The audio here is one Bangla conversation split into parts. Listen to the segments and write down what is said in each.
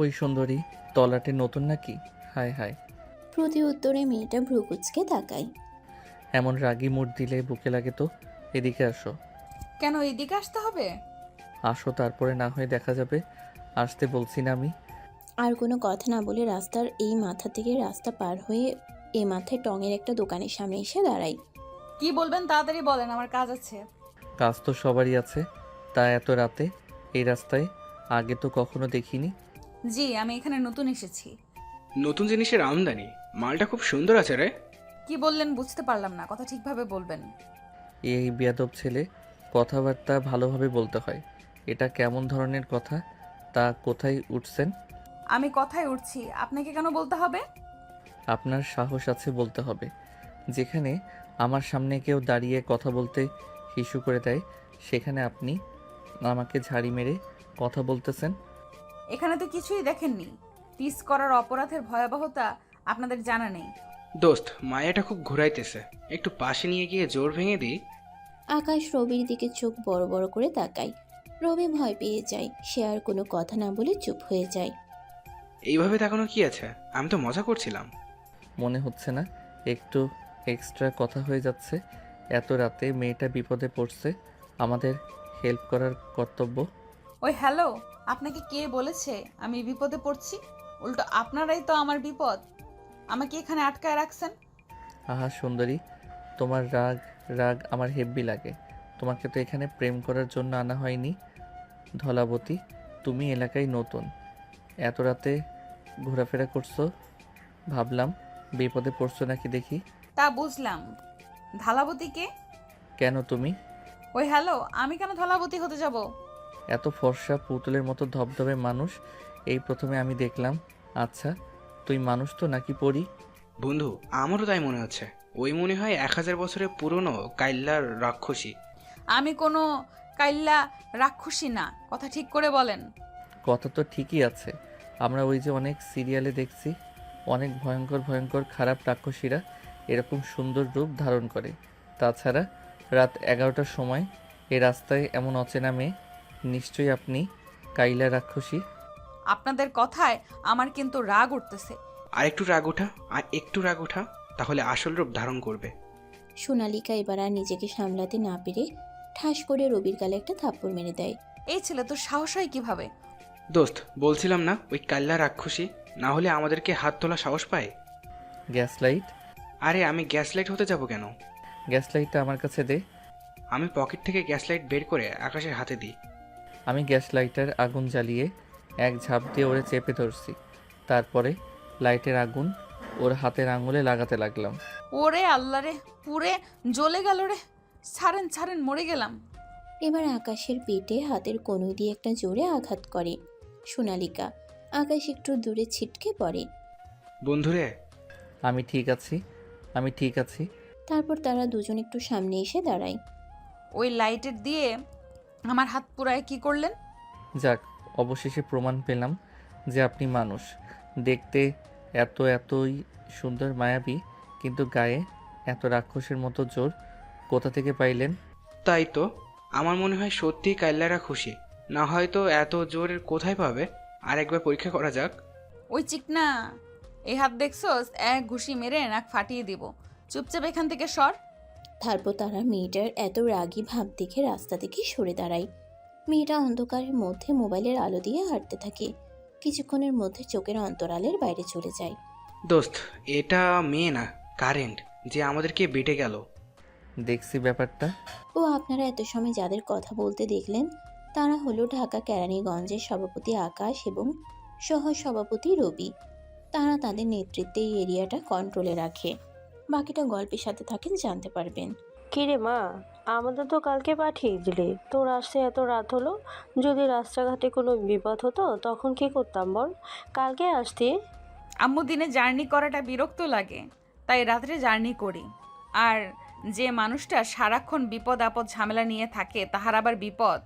ওই সুন্দরী, তলাটে নতুন নাকি? হায় হায়। প্রতি উত্তরে মেয়েটা ভ্রুকুচকে তাকায়। এমন রাগী মুড দিলে বুকে লাগে তো। এদিকে আসো। কেন এদিকে আসতে হবে? আসো, তারপরে না হয় দেখা যাবে। আসতে বলছি না আমি? আর কোনো কথা না বলে রাস্তার এই মাথা থেকে রাস্তা পার হয়ে এ মাথায় টঙের একটা দোকানের সামনে এসে দাঁড়ায়। কি বলবেন তাড়াতাড়ি বলেন, আমার কাজ আছে। কাজ তো সবারই আছে, তা এত রাতে এই রাস্তায় আগে তো কখনো দেখিনি। জি, আমি এখানে নতুন এসেছি। নতুন জিনিসের আমদানি। মালটা খুব সুন্দর আছে রে। কি বললেন বুঝতে পারলাম না, কথা ঠিকভাবে বলবেন। এই বেয়াদব ছেলে, কথাবার্তা ভালোভাবে বলতে হয়। এটা কেমন ধরনের কথা? তা কোথায় উঠছেন? আমি কথায় উঠছি, আপনাকে কেন বলতে হবে? আপনার সাহস আছে বলতে হবে। যেখানে আমার সামনে কেউ দাঁড়িয়ে কথা বলতে হিসু করে দেয়, সেখানে আপনি আমাকে ঝাড়ি মেরে কথা বলতেছেন। এখানে তো কিছুই দেখেননি। টিস করার অপরাধের ভয়াবহতা আপনাদের জানা নেই। দোস্ত, মায়াটা খুব ঘুরাইতেছে, একটু পাশে নিয়ে গিয়ে জোর ভেঙে দিই। আকাশ রবির দিকে চোখ বড় বড় করে তাকায়। রবি ভয় পেয়ে যায়, সে আর কোনো কথা না বলে চুপ হয়ে যায়। এইভাবে তাকানো কি আছে? আমি তো মজা করছিলাম। মনে হচ্ছে না একটু এক্সট্রা কথা হয়ে যাচ্ছে? এত রাতে মেয়েটা বিপদে পড়ছে, আমাদের হেল্প করার কর্তব্য। ওই হ্যালো, আপনাকে কে বলেছে আমি বিপদে পড়ছি? উল্টো আপনারাই তো আমার বিপদ। আমাকে এখানে আটকায় রাখছেন। আহা সুন্দরী, তোমার রাগ রাগ আমার হেব্বি লাগে। তোমাকে তো এখানে প্রেম করার জন্য আনা হয়নি। ধলাবতী, তুমি এলাকায় নতুন, এত রাতে ঘোরাফেরা করছো, ভাবলাম বিপদে পড়ছো নাকি দেখি। তা বুঝলাম। ধালাবতীকে? কেন তুমি? ওই হ্যালো, আমি কেন ধলাবতী হতে যাব? এত ফর্সা পুতুলের মতো ধবধবে মানুষ এই প্রথমে আমি দেখলাম। আচ্ছা, তুই মানুষ তো নাকি পরি? বন্ধু, আমারও তাই মনে হচ্ছে। ওই মনে হয় 1000 বছরের পুরনো কাইল্লার রাক্ষসী। আমি কোনো কাইল্লা রাক্ষসী না, কথা ঠিক করে বলেন। কথা তো ঠিকই আছে। আমরা ওই যে অনেক সিরিয়ালে দেখছি, অনেক ভয়ঙ্কর ভয়ঙ্কর খারাপ রাক্ষসীরা এরকম সুন্দর রূপ ধারণ করে। তাছাড়া রাত 11টার সময় এই রাস্তায় এমন অচেনা মেয়ে, নিশ্চয়ই আপনি কাইলা রাক্ষসী। আপনাদের কথায় আমার কিন্তু রাগ উঠতেছে। আর একটু রাগ ওঠা, আর একটু রাগ ওঠা, তাহলে আসল রূপ ধারণ করবে। সোনালিকা এবার আর নিজেকে সামলাতে না পেরে ঠাস করে রবির গালে একটা থাপ্পড় মেরে দেয়। এই ছেলে তোর সাহস হয় কিভাবে? দোস্ত, বলছিলাম না ওই কাল্লা রাক্ষসী? না হলে আমাদেরকে হাত তোলা সাহস পায়? Gas light? আরে আমি গ্যাস লাইট হতে যাব কেন? গ্যাস লাইটটা আমার কাছে দে। আমি পকেট থেকে গ্যাস লাইট বের করে আকাশের হাতে দিই। আমি গ্যাস লাইটার আগুন জ্বালিয়ে এক ঝাঁপ দিয়ে ওরে চেপে ধরছি। তারপরে লাইটের আগুন ওর হাতের আঙুলে লাগাতে লাগলাম। ওরে আল্লাহ রে, পুরে জ্বলে গেল রে। ছাড়েন ছাড়েন, মরে গেলাম। এবার আকাশের পেটে হাতের কনুই দিয়ে একটা জোরে আঘাত করে সোনালিকা। আকাশ একটু দূরে ছিটকে পড়ে। বন্ধুরে, আমি ঠিক আছি, আমি ঠিক আছি। তারপর তারা দুজন একটু সামনে এসে দাঁড়ায়। ওই লাইটের দিয়ে আমার হাত পুরায় কি করলেন? যাক, অবশেষে প্রমাণ পেলাম যে আপনি মানুষ। দেখতে এতই সুন্দর মায়াবী, কিন্তু গায়ে এত রাক্ষসের মতো জোর কোথা থেকে পাইলেন? তাই তো। আমার মনে হয় সত্যি কাইল্লারা খুশি। না হয়তো এত জোর কোথায় পাবে? আর একবার পরীক্ষা করা যাক। ওই চিকনা, এই হাত দেখছোস? এক ঘুষি মেরে নাক ফাটিয়ে দিব। চুপচাপ এখান থেকে সর। তারপর তারা মেয়েটার এত রাগী ভাব দেখে রাস্তা থেকে সরে দাঁড়ায়। মেয়েটা অন্ধকারের মধ্যে মোবাইলের আলো দিয়ে হাঁটতে থাকে। কিছুক্ষণের মধ্যে চোখের অন্তরালের বাইরে চলে যায়। দোস্ত, এটা মেয়ে না, কারেন্ট, যে আমাদেরকে বেটে গেল। দেখছি ব্যাপারটা। ও আপনারা এত সময় যাদের কথা বলতে দেখলেন তারা হলো ঢাকা কেরানীগঞ্জের সভাপতি আকাশ এবং সহ সভাপতি রবি। তারা তাদের নেতৃত্বে এই এরিয়াটা কন্ট্রোলে রাখে। বাকিটা গল্পের সাথে থাকেন, জানতে পারবেন। কিরে মা, আমাদের তো কালকে পাঠিয়ে দিলি, তোর আসতে এত রাত হলো। যদি রাস্তাঘাটে কোনো বিপদ হতো তখন কি করতাম বল? কালকে আসতি। আম্মু দিনে জার্নি করাটা বিরক্ত লাগে, তাই রাত্রে জার্নি করি। আর যে মানুষটা সারাক্ষণ বিপদ আপদ ঝামেলা নিয়ে থাকে তাহার আবার বিপদ।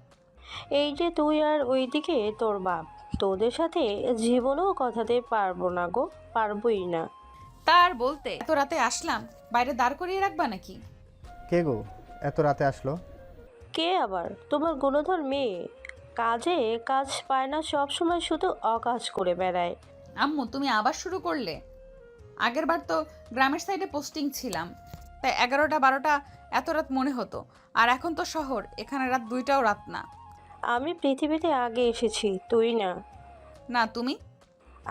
এই যে তুই আর ওইদিকে তোর বাপ, তোদের সাথে জীবনেও কথাতে পারবো না গো, পারবোই না। তার বলতে এত রাতে আসলাম, বাইরে দাঁড় করিয়ে রাখবা নাকি? কে গো এত রাতে আসলো? কে আবার? তোমার গুণধর মেয়ে। কাজে কাজ পায় না, সব সময় শুধু অকাজ করে বেড়ায়। আম্মু তুমি আবার শুরু করলে? আগের বার তো গ্রামের সাইডে পোস্টিং ছিলাম, তাই 11টা 12টা এত রাত মনে হতো। আর এখন তো শহর, এখানে রাত 2টাও রাত না। আমি পৃথিবীতে আগে এসেছি, তুই না। না তুমি।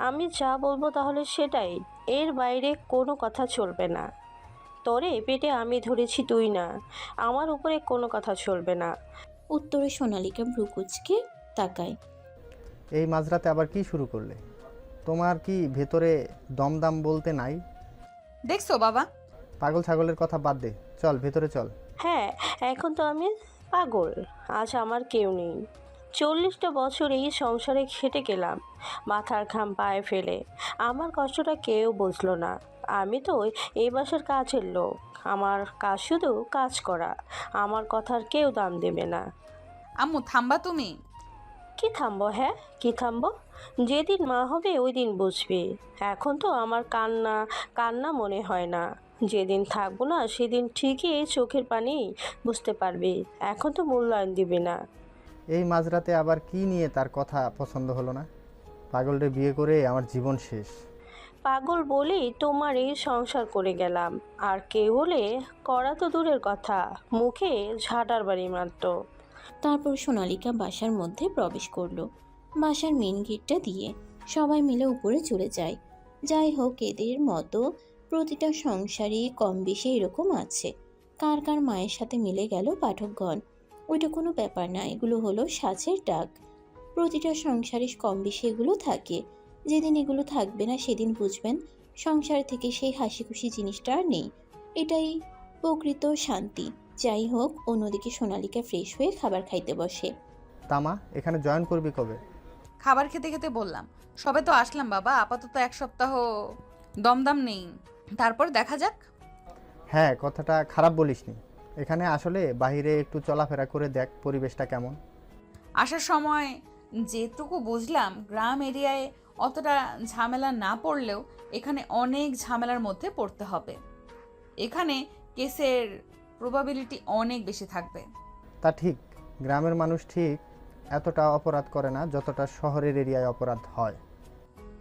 আমি যা বলবো তাহলে সেটাই, এর বাইরে কোনো কথা চলবে না। তোরে পেটে আমি ধরেছি, তুই না। আমার উপরে কোনো কথা চলবে না। উত্তরে সোনালিকা ভ্রু কুঁচকে তাকায়। এই মাঝরাতে আবার কি শুরু করলে? তোমার কি ভেতরে দমদাম বলতে নাই? দেখছো বাবা? পাগল ছাগলের কথা বাদ দে, চল ভেতরে চল। হ্যাঁ, এখন তো আমি পাগল। আজ আমার কেউ নেই। 40টা বছর এই সংসারে খেটে গেলাম, মাথার ঘাম পায়ে ফেলে। আমার কষ্টটা কেউ বুঝলো না। আমি তো এই বাসার কাজের লোক। আমার কাজ শুধু কাজ করা। আমার কথার কেউ দাম দেবে না। আম্মু থামবা তুমি? কি থামবো? হ্যাঁ, কি থামবো? যেদিন মা হবে ওই দিন বুঝবি। এখন তো আমার কান্না কান্না মনে হয় না। যেদিন থাকবো না সেদিন ঠিকই চোখের পানি বুঝতে পারবি। এখন তো মূল্যায়ন দিবি না। এই মাঝরাতে আবার কি নিয়ে তার কথা পছন্দ হলো না? পাগলরে বিয়ে করে আমার জীবন শেষ। পাগল বলেই তোমার এই সংসার করে গেলাম। আর কেউ হলে করা তো দূরের কথা, মুখে ঝাঁটার বাড়ি মারতো। তারপর সোনালিকা বাসার মধ্যে প্রবেশ করলো, বাসার মেন গেটটা দিয়ে। সবাই মিলে উপরে চলে যায়। যাই হোক, এদের মতো প্রতিটা সংসারই কম বেশি এরকম আছে। কার কার মায়ের সাথে মিলে গেল পাঠকগণ। ওইটা কোনো ব্যাপার না, এগুলো হলো সাজের ডাক। প্রতিটা সংসারে কম বেশি এগুলো থাকে। যেদিন এগুলো থাকবে না সেদিন বুঝবেন সংসার থেকে সেই হাসি খুশি জিনিসটা আর নেই। এটাই প্রকৃত শান্তি। যাই হোক, অন্যদিকে সোনালিকা ফ্রেশ হয়ে খাবার খাইতে বসে। তামা, এখানে জয়েন করবি কবে? খাবার খেতে খেতে বললাম, সবে তো আসলাম বাবা, আপাতত 1 সপ্তাহ দমদাম নেই, তারপর দেখা যাক। হ্যাঁ, কথাটা খারাপ বলিসনি। এখানে আসলে বাইরে একটু চলাফেরা করে দেখ পরিবেশটা কেমন। আসার সময় যেটুকু বুঝলাম, গ্রাম এরিয়ায় অতটা ঝামেলা না পড়লেও এখানে অনেক ঝামেলার মধ্যে পড়তে হবে। এখানে কেসের প্রবাবিলিটি অনেক বেশি থাকবে। তা ঠিক, গ্রামের মানুষ ঠিক এতটা অপরাধ করে না যতটা শহরের এরিয়ায় অপরাধ হয়।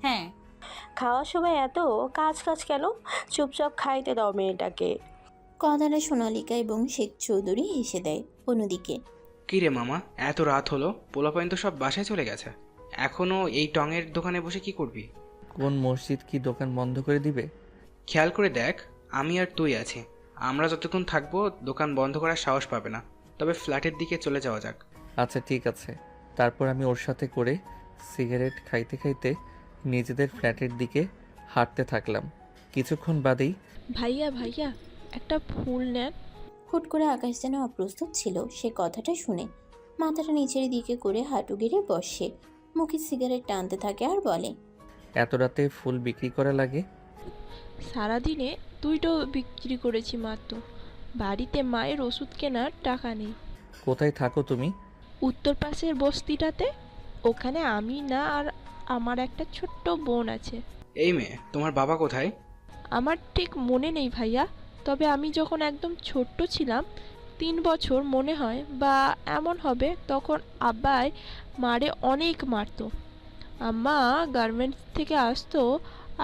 হ্যাঁ। খাওয়ার সময় এত কাজ কাজ কেন? চুপচাপ খাইতে দাও মেয়েটাকে। কথাটা সোনালিকা এবং শেখ চৌধুরী হেসে দেয়। অন্যদিকে কী রে মামা, এত রাত হলো, পোলাপাইন তো সব বাসায় চলে গেছে। এখনও এই টঙের দোকানে বসে কি করবি? কোন মসজিদ কি দোকান বন্ধ করে দিবে? খেয়াল করে দেখ, আমি আর তুই আছি। আমরা যতক্ষণ থাকবো দোকান বন্ধ করার সাহস পাবে না। তবে ফ্ল্যাটের দিকে চলে যাওয়া যাক। আচ্ছা ঠিক আছে। তারপর আমি ওর সাথে করে সিগারেট খাইতে খাইতে নিজেদের ফ্ল্যাটের দিকে হাঁটতে থাকলাম। কিছুক্ষণ বাদেই ভাইয়া ভাইয়া একটা ফুল নেন। হুট করে আকাশ যেন অপ্রস্তুত ছিল সে কথাটা শুনে। মাথাটা নিচের দিকে করে হাঁটু গেড়ে বসে, মুখে সিগারেট টানতে থাকে আর বলে, এত রাতে ফুল বিক্রি করা লাগে? সারাদিনে 2টো বিক্রি করেছি মাত্র। বাড়িতে মায়ের ওষুধ কেনার টাকা নেই। কোথায় থাকো তুমি? উত্তর পাশের বস্তিটাতে। ওখানে আমি না আর আমার একটা ছোট্ট বোন আছে। এই মেয়ে, তোমার বাবা কোথায়? আমার ঠিক মনে নেই ভাইয়া, তবে আমি যখন একদম ছোট্ট ছিলাম, 3 বছর মনে হয় বা এমন হবে, তখন আব্বাই মারে অনেক মারতো। আম্মা গার্মেন্টস থেকে আসতো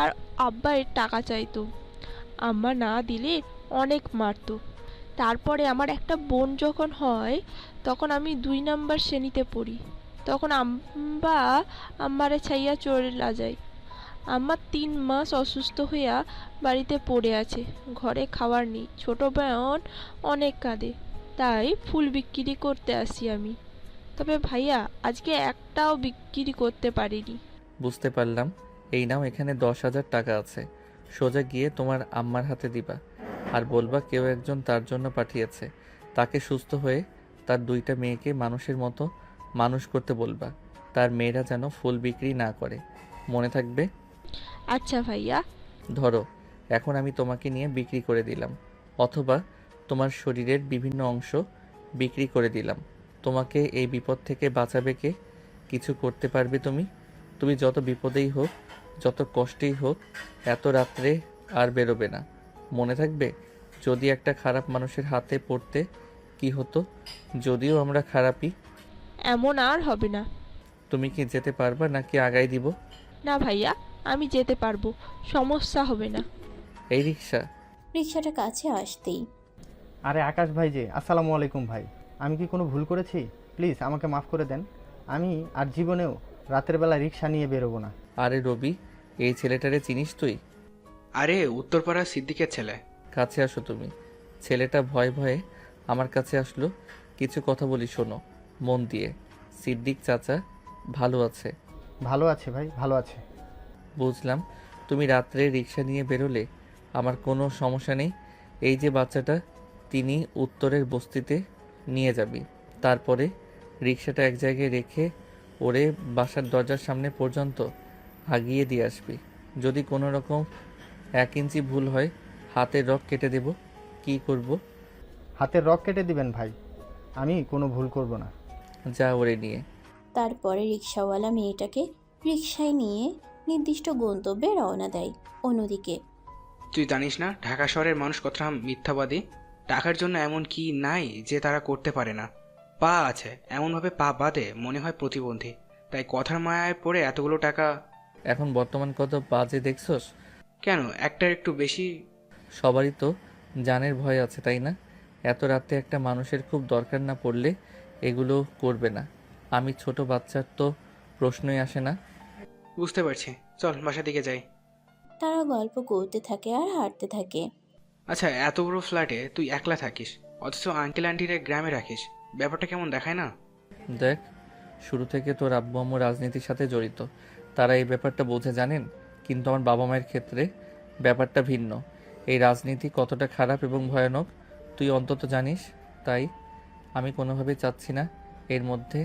আর আব্বাই টাকা চাইতো। আম্মা না দিলে অনেক মারতো। তারপরে আমার একটা বোন যখন হয়, তখন আমি 2 নাম্বার শ্রেণীতে পড়ি। তখন আম্মা আমারে ছাইয়া চলে যায়। আম্মা 3 মাস অসুস্থ হইয়া বাড়িতে পড়ে আছে, ঘরে খাবার নেই। ছোট বোন অনেক কাঁদে, তাই ফুল বিক্রি করতে আসি আমি। তবে ভাইয়া আজকে একটাও বিক্রি করতে পারিনি। বুঝতে পারলাম। এই নাও, এখানে 10,000 টাকা আছে। সোজা গিয়ে তোমার আম্মার হাতে দিবা আর বলবা কেউ একজন তার জন্য পাঠিয়েছে। তাকে সুস্থ হয়ে তার 2টা মেয়েকে মানুষের মতো মানুষ করতে বলবা। তার মেয়েরা যেন ফুল বিক্রি না করে, মনে থাকবে? আচ্ছা ভাইয়া। ধরো, এখন আমি তোমাকে নিয়ে বিক্রি করে দিলাম, অথবা তোমার শরীরের বিভিন্ন অংশ বিক্রি করে দিলাম। তোমাকে এই বিপদ থেকে বাঁচাবে কে? কিছু করতে পারবে তুমি? তুমি যত বিপদেই হোক, যত কষ্টেই হোক, এত রাত্রে আর বেরোবে না, মনে থাকবে? যদি একটা খারাপ মানুষের হাতে পড়তে কি হতো? যদিও আমরা খারাপই। এমন আর হবে না। তুমি কি যেতে পারবা নাকি আগাই দিব? না ভাইয়া, আমি যেতে পারবো, সমস্যা হবে না। এই রিক্সা। রিক্সাটা কাছে আসতেই আরে আকাশ ভাই যে, আসসালামু আলাইকুম ভাই। আমি কি কোনো ভুল করেছি? প্লিজ আমাকে মাফ করে দেন। আমি আর জীবনেও রাতের বেলা রিক্সা নিয়ে বেরোবো না। আরে রবি, এই ছেলেটারে চিনিস তুই? আরে উত্তরপাড়া সিদ্দিকের ছেলে। কাছে আসো তুমি। ছেলেটা ভয়ে ভয়ে আমার কাছে আসলো। কিছু কথা বলি, শোনো মন দিয়ে। সিদ্দিক চাচা ভালো আছে? ভালো আছে ভাই, ভালো আছে। বুঝলাম। তুমি রাত্রে রিক্সা নিয়ে বেরোলে আমার কোনো সমস্যা নেই। এই যে বাচ্চাটা, তিনি উত্তরের বস্তিতে নিয়ে যাবি। তারপরে রিক্সাটা এক জায়গায় রেখে ওরে বাসার দরজার সামনে পর্যন্ত আগিয়ে দিয়ে আসবি। যদি কোনো রকম 1 ইঞ্চি ভুল হয়, হাতের রগ কেটে দেব। কি করব? হাতের রগ কেটে দিবেন ভাই? আমি কোনো ভুল করব না। যা ওরে নিয়ে। তারপরে রিক্সাওয়ালা মেয়েটাকে রিক্সায় নিয়ে নির্দিষ্ট গন্তব্যে রওনা দেয়। অন্যদিকে তুই জানিস না ঢাকা শহরের মানুষ কতটা মিথ্যাবাদী? টাকার জন্য এমন কি নাই যে তারা করতে পারে না। পা আছে, এমনভাবে পা বাঁধে মনে হয় প্রতিবন্ধী। তাই কথার মায়ায় পড়ে এতগুলো টাকা। এখন বর্তমান কত বাজে দেখছস? কেন, একটার একটু বেশি। সবারই তো জানের ভয় আছে, তাই না? এত রাতে একটা মানুষের খুব দরকার না পড়লে এগুলো করবে না। আমি ছোট বাচ্চার তো প্রশ্নই আসে না। বুঝতে পারছি, চল বাসার দিকে যাই। তারা গল্প করতে থাকে আর হাঁটতে থাকে। আচ্ছা, এত বড় ফ্ল্যাটে তুই একলা থাকিস, অথচ আঙ্কেল আন্টিরে গ্রামে রাখিস। ব্যাপারটা কেমন দেখায় না? দেখ, শুরু থেকে তোর আব্বু আম্মু রাজনীতির সাথে জড়িত, তারা এই ব্যাপারটা বোঝে, জানেন? কিন্তু আমার বাবা মায়ের ক্ষেত্রে ব্যাপারটা ভিন্ন। এই রাজনীতি কতটা খারাপ এবং ভয়ানক তুই অন্তত জানিস। তাই আমি কোনোভাবেই চাচ্ছি না এর মধ্যে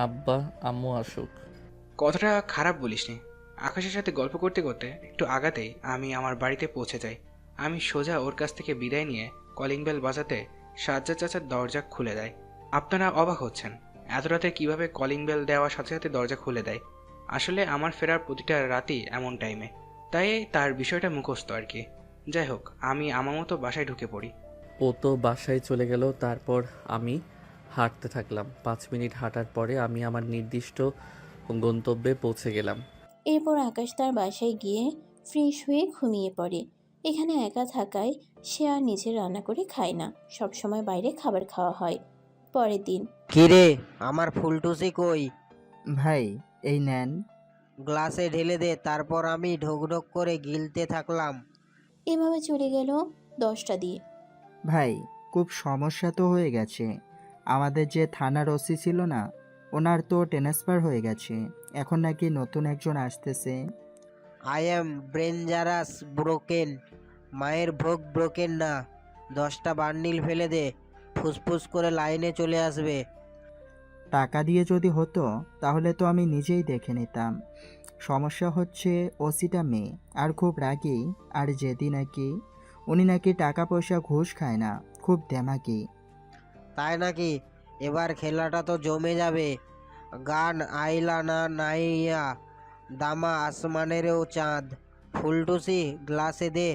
আব্বা আম্মু আসুক। কথাটা খারাপ বলিসনি। আকাশের সাথে গল্প করতে করতে একটু আগাতেই আমি আমার বাড়িতে পৌঁছে যাই। আমি সোজা ওর কাছ থেকে বিদায় নিয়ে কলিং বেল বাজাতে সাজ্জাদ চাচার দরজা খুলে দেয়। আপনারা অবাক হচ্ছেন এত রাতে কীভাবে কলিং বেল দেওয়ার সাথে সাথে দরজা খুলে দেয়। আসলে আমার ফেরার প্রতিটা রাতই এমন টাইমে, তাই তার বিষয়টা মুখস্থ আর কি। যাই হোক, আমি আমার মতো বাসায় ঢুকে পড়ি। ও তো বাসায় চলে গেল, তারপর আমি হাঁটতে থাকলাম। 5 মিনিট হাঁটার পরে আমি আমার নির্দিষ্ট গন্তব্যে পৌঁছে গেলাম। এরপর আকাশ তার বাসায় গিয়ে ফ্রেশ হয়ে ঘুমিয়ে পড়ে। এখানে একা থাকায় সে আর নিজে রান্না করে খায় না, সবসময় বাইরে খাবার খাওয়া হয়। পরের দিন কিরে, আমার ফুলটুসি কই? ভাই এই নেন। গ্লাসে ঢেলে দে, তারপর আমি ঢোক ঢোক করে গিলতে থাকলাম। এভাবে চলে গেল 10টা দিয়ে। ভাই খুব সমস্যা তো হয়ে গেছে। আমাদের যে থানার ওসি ছিল না, ওনার তো ট্রান্সফার হয়ে গেছে। এখন নাকি নতুন একজন আসতেছে। আই এম ডেঞ্জারাস ব্রোকেন, মায়ের ভোগ ব্রোকেন না। 10টা বান্ডিল ফেলে দে, ফুসফুস করে লাইনে চলে আসবে। টাকা দিয়ে যদি হতো তাহলে তো আমি নিজেই দেখে নিতাম। সমস্যা হচ্ছে ওসিটা মেয়ে আর খুব রাগী, আর যেদি নাকি উনি নাকি টাকা পয়সা ঘুষ খায় না, খুব দেমাকি। তাই নাকি? এবার খেলাটা তো জমে যাবে। গান আইলা না নাইয়া, দামা আসমানেরও চাঁদ। ফুলটুসি গ্লাসে দে।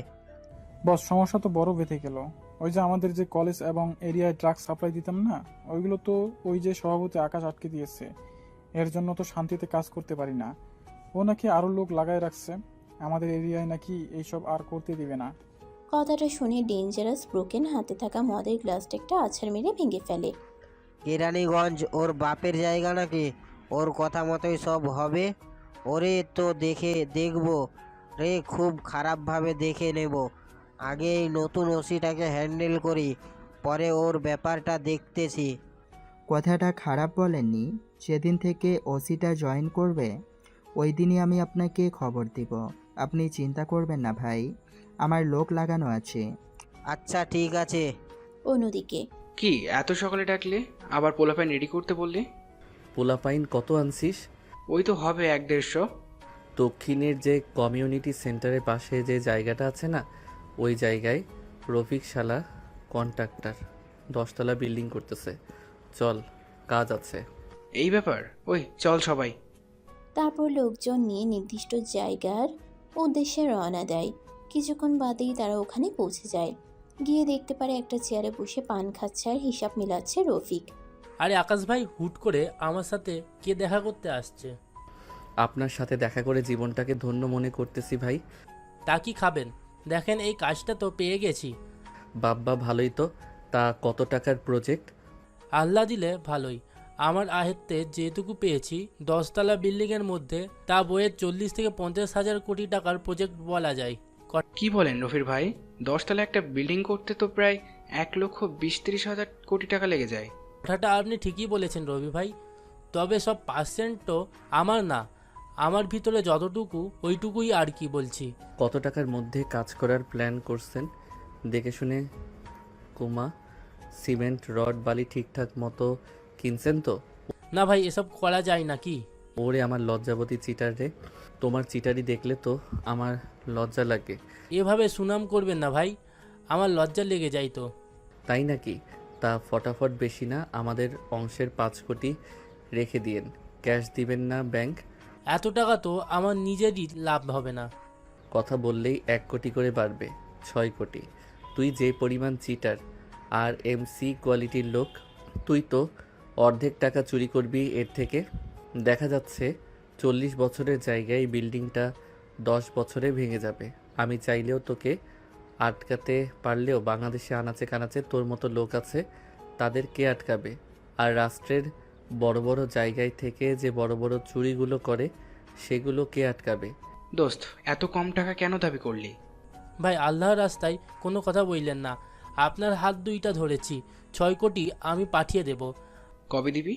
বস, সমস্যা তো বড় বেঁধে গেল। ওই যে আমাদের যে কলেজ এবং এরিয়ায় ড্রাগ সাপ্লাই দিতাম না, ওইগুলো তো ওই যে সভাপতি আকাশ আটকে দিয়েছে। এর জন্য তো শান্তিতে কাজ করতে পারি না। ও নাকি আরো লোক লাগায় রাখছে। আমাদের এরিয়ায় নাকি এইসব আর করতে দিবে না। কথাটা শুনে ডেঞ্জারাস ব্রোকেন হাতে থাকা মদের গ্লাসটা একটা আছাড় মেরে ভেঙে ফেলে। কেরানীগঞ্জ ওর বাপের জায়গা নাকি? ওর কথা মতোই সব হবে। ওরে তো দেখবো রে, খুব খারাপভাবে দেখে নেব। আগে এই নতুন ওসিটাকে হ্যান্ডেল করি, পরে ওর ব্যাপারটা দেখতেছি। কথাটা খারাপ বলেননি। যেদিন থেকে ওসিটা জয়েন করবে ওই দিনই আমি আপনাকে খবর দিব। আপনি চিন্তা করবেন না ভাই, আমার লোক লাগানো আছে। আচ্ছা ঠিক আছে। অন্যদিকে কি এত সকালে ডাকলে? আবার পোলাপাইন রেডি করতে বললি? পোলাপাইন কত আনছিস? ওই তো হবে 1-150। দক্ষিণের যে কমিউনিটি সেন্টারের পাশে যে জায়গাটা আছে না, ওই জায়গায় রফিক শালা কন্ট্রাক্টর 10 তলা বিল্ডিং করতেছে। চল, কাজ আছে। এই ব্যাপার, ওই চল সবাই। তারপর লোকজন নিয়ে নির্দিষ্ট জায়গার উদ্দেশ্যে রওনা দেয়। কিছুক্ষণ বাদেই তারা ওখানে পৌঁছে যায়। গিয়ে দেখতে পারে একটা চেয়ারে বসে পান খাচ্ছে আর হিসাব মিলাচ্ছে রফিক। আরে আকাশ ভাই, হুট করে আমার সাথে কে দেখা করতে আসছে? আপনার সাথে দেখা করে জীবনটাকে ধন্য মনে করতেছি ভাই। তা কি খাবেন? দেখেন এই কাজটা তো পেয়ে গেছি। বাব্বা ভালোই তো। তা কত টাকার প্রজেক্ট? আল্লাহ দিলে ভালোই। আমার আয়ত্তে যেটুকু পেয়েছি 10 তলা বিল্ডিংয়ের মধ্যে, তা বইয়ের 40 থেকে 50 হাজার কোটি টাকার প্রজেক্ট বলা যায়। কি বলেন রফির ভাই? 10 তলা একটা বিল্ডিং করতে তো প্রায় 1,20,30,000 কোটি টাকা লেগে যায়। কথাটা আপনি ঠিকই বলেছেন রবি ভাই, তবে সব পার্সেন্ট তো আমার না, আমার ভিতরে যতটুকু ওইটুকুই আর কি বলছি। কত টাকার মধ্যে কাজ করার প্ল্যান করছেন? দেখে শুনে কুমা, সিমেন্ট রড বালি ঠিকঠাক মতো কিনছেন তো? না ভাই, এসব করা যায় নাকি? ওরে আমার লজ্জাবতী চিটার রে, তোমার চিটারি দেখলে তো আমার লজ্জা লাগে। এভাবে সুনাম করবেন না ভাই, আমার লজ্জা লেগে যায় তো। তাই নাকি? তা ফটাফট বেশি না, আমাদের অংশের 5 কোটি রেখে দিয়েন। ক্যাশ দিবেন না ব্যাংক? এত টাকা তো আমার নিজেরই লাভ হবে না। কথা বললেই 1 কোটি করে বাড়বে, 6 কোটি। তুই যে পরিমাণ চিটার আর এমসি কোয়ালিটির লোক, তুই তো অর্ধেক টাকা চুরি করবি এর থেকে। দেখা যাচ্ছে 40 বছরের জায়গায় বিল্ডিংটা 10 বছরে ভেঙে যাবে। আমি চাইলেও তোকে আটকাতে পারলেও বাংলাদেশে আনাচে কানাচে তোর মতো লোক আছে, তাদের কে আটকাবে? আর রাষ্ট্রের বড় বড় জায়গায় থেকে যে বড় বড় চুরিগুলো করে সেগুলো কে আটকাবে? দোস্ত, এত কম টাকা কেন দাবি করলি? ভাই আল্লাহর রাস্তায় কোনো কথা বললেন না, আপনার হাত দুইটা ধরেছি। 6 কোটি আমি পাঠিয়ে দেব। কবে দিবি?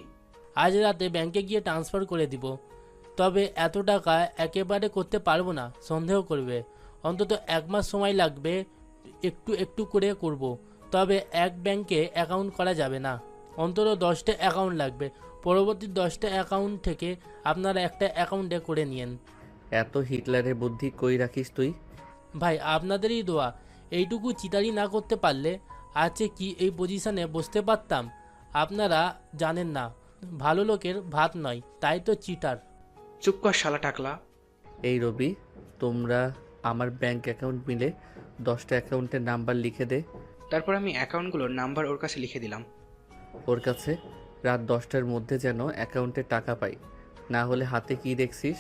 আজ রাতে ব্যাংকে গিয়ে ট্রান্সফার করে দিব। তবে এত টাকা একেবারে করতে পারবো না, সন্দেহ করবে। অন্তত 1 মাস সময় লাগবে, একটু একটু করে করব। তবে এক ব্যাংকে অ্যাকাউন্ট করা যাবে না, অন্তত 10টা অ্যাকাউন্ট লাগবে। পরবর্তী 10টা অ্যাকাউন্ট থেকে আপনারা একটা অ্যাকাউন্টে করে নিয়েন। এত হিটলারের বুদ্ধি কই রাখিস তুই? ভাই আপনাদেরই দোয়া। এইটুকু চিটারি না করতে পারলে আছে কি এই পজিশনে বসতে পারতাম? আপনারা জানেন না, ভালো লোকের ভাত নয়, তাই তো চিটার। চুপ কর শালা টাকলা। এই রবি, তোমরা আমার ব্যাংক অ্যাকাউন্ট মিলে 10টা অ্যাকাউন্টের নাম্বার লিখে দে। তারপর আমি অ্যাকাউন্টগুলোর নাম্বার ওর কাছে লিখে দিলাম। ওর কাছে রাত 10টার মধ্যে যেন অ্যাকাউন্টে টাকা পাই, না হলে হাতে কি দেখছিস?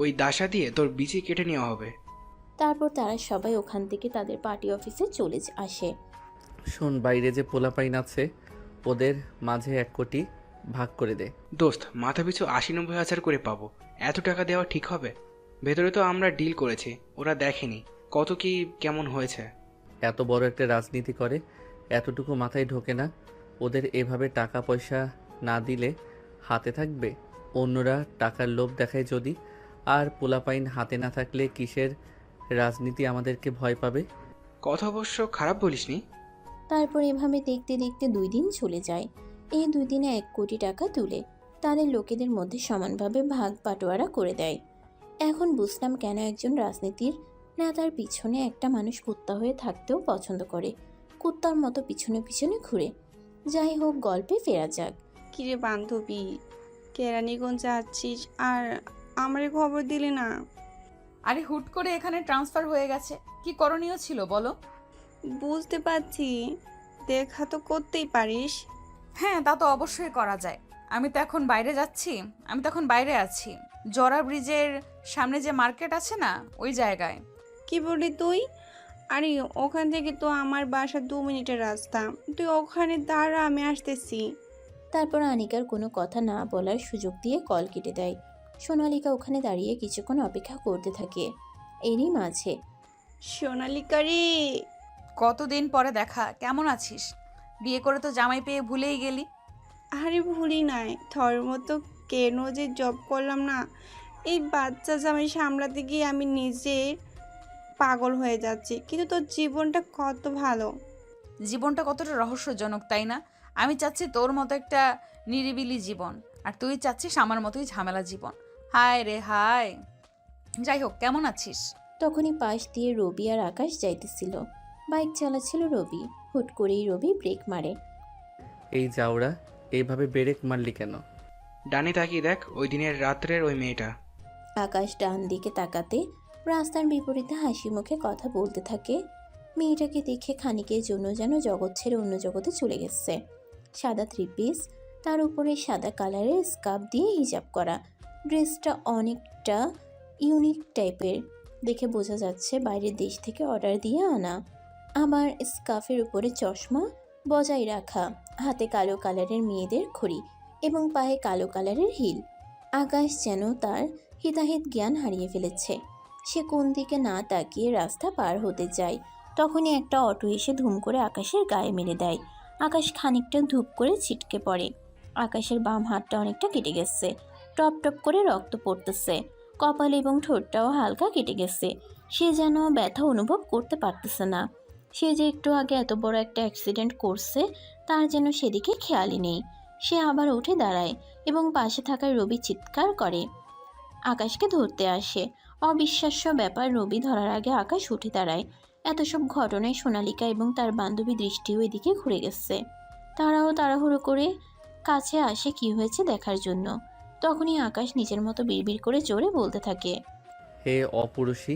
ওই দাসা দিয়ে তোর বিচি কেটে নেওয়া হবে। তারপর তারা সবাই ওখান থেকে তাদের পার্টি অফিসে চলে আসে। শোন, বাইরে যে পোলাপাইন আছে ওদের মাঝে 1 কোটি ভাগ করে দে। দোস্ত, মাথা পিছু 80-90 হাজার করে পাবো, এত টাকা দেওয়া ঠিক হবে? ভেতরে তো আমরা ডিল করেছি, ওরা দেখেনি কত কি কেমন হয়েছে। এত বড় একটা রাজনীতি করে, এতটুকু মাথায় ঢোকে না ওদের? এভাবে টাকা পয়সা না দিলে হাতে থাকবে? অন্যরা টাকার লোভ দেখায় যদি, আর পোলাপাইন হাতে না থাকলে কিসের রাজনীতি আমাদেরকে ভয় পাবে? কথা অবশ্য খারাপ বলিসনি। তারপর এভাবে দেখতে দেখতে 2 দিন চলে যায়। এই 2 দিনে 1 কোটি টাকা তুলে তাদের লোকেদের মধ্যে সমানভাবে ভাগ বাটোয়ারা করে দেয়। এখন বুঝলাম কেন একজন রাজনীতির নেতার পিছনে একটা মানুষ কুত্তা হয়ে থাকতেও পছন্দ করে, কুত্তার মতো পিছনে পিছনে ঘুরে। যাই হোক, গল্পে ফেরা যাক। কিরে বান্ধবী, কেরানীগঞ্জ যাচ্ছিস আর আমারে খবর দিলি না? আরে হুট করে এখানে ট্রান্সফার হয়ে গেছে, কি করণীয় ছিল বলো? বুঝতে পারছি, দেখা তো করতেই পারিস। হ্যাঁ, তা তো অবশ্যই করা যায়। আমি তো এখন বাইরে আছি, জরা ব্রিজের সামনে যে মার্কেট আছে না, ওই জায়গায়। কি বলি তুই? আরে ওখান থেকে তো আমার বাসা 2 মিনিটের রাস্তা, তুই ওখানে দাঁড়া, আমি আসতেছি। তারপর আনিকার কোনো কথা না বলার সুযোগ দিয়ে কল কেটে দেয়। সোনালিকা ওখানে দাঁড়িয়ে কিছুক্ষণ অপেক্ষা করতে থাকে। এরই মাঝে সোনালিকা রে, কতদিন পরে দেখা, কেমন আছিস? বিয়ে করে তো জামাই পেয়ে ভুলেই গেলি। আরে ভুলি নাই, তোর মতো কেন যে জব করলাম না, এই বাচ্চা জামাই সামলাতে গিয়ে আমি নিজে পাগল হয়ে যাচ্ছি। কিন্তু তোর জীবনটা কত ভালো। জীবনটা কতটা রহস্যজনক, তাই না? আমি চাচ্ছি তোর মতো একটা নিরিবিলি জীবন, আর তুই চাচ্ছিস আমার মতোই ঝামেলা জীবন। হায় রে হায়। যাই হোক, কেমন আছিস? তখনই পাশ দিয়ে রবি আর আকাশ যাইতেছিল। বাইক চালাচ্ছিল রবি। হুট করেই রবি ব্রেক মারে। এই যাওরা, এইভাবে ব্রেক মারলি কেন? ডানে তাকিয়ে দেখ, ওই দিনের রাত্রের ওই মেয়েটা। আকাশ ডান দিকে তাকাতে রাস্তার বিপরীতে হাসি মুখে কথা বলতে থাকে। মেয়েটাকে দেখে খানিকের জন্য যেন জগৎ ছেড়ে অন্য জগতে চলে গেছে। সাদা 3 পিস, তার উপরে সাদা কালারের স্কার্ফ দিয়ে হিজাব করা। ড্রেসটা অনেকটা ইউনিক টাইপের, দেখে বোঝা যাচ্ছে বাইরের দেশ থেকে অর্ডার দিয়ে আনা। আবার স্কার্ফের উপরে চশমা বজায় রাখা, হাতে কালো কালারের মেয়েদের ঘড়ি এবং পায়ে কালো কালারের হিল। আকাশ যেন তার হিতাহিত জ্ঞান হারিয়ে ফেলেছে। সে কোন দিকে না তাকিয়ে রাস্তা পার হতে যায়, তখনই একটা অটো এসে ধুম করে আকাশের গায়ে মেরে দেয়। আকাশ খানিকটা ধূপ করে ছিটকে পড়ে। আকাশের বাম হাতটা অনেকটা কেটে গেছে, টপ টপ করে রক্ত পড়তেছে। কপাল এবং ঠোঁটটাও হালকা কেটে গেছে। সে যেন ব্যথা অনুভব করতে পারতেছে না। সে যে একটু আগে এত বড় একটা অ্যাক্সিডেন্ট করছে তার যেন সেদিকে খেয়ালই নেই। সে আবার উঠে দাঁড়ায় এবং পাশে থাকা রবি চিৎকার করে, আকাশকে ধরতে আসে। অবিশ্বাস্য ব্যাপার, রবি ধরার আগে আকাশ উঠে দাঁড়ায়। এত সব ঘটনায় সোনালিকা এবং তার বান্ধবী দৃষ্টিও এদিকে ঘুরে গেছে। তারাও তাড়াহুড়ো করে কাছে আসে কি হয়েছে দেখার জন্য। তখনই আকাশ নিজের মতো বিড়বিড় করে জোরে বলতে থাকে, হে অপুরুষী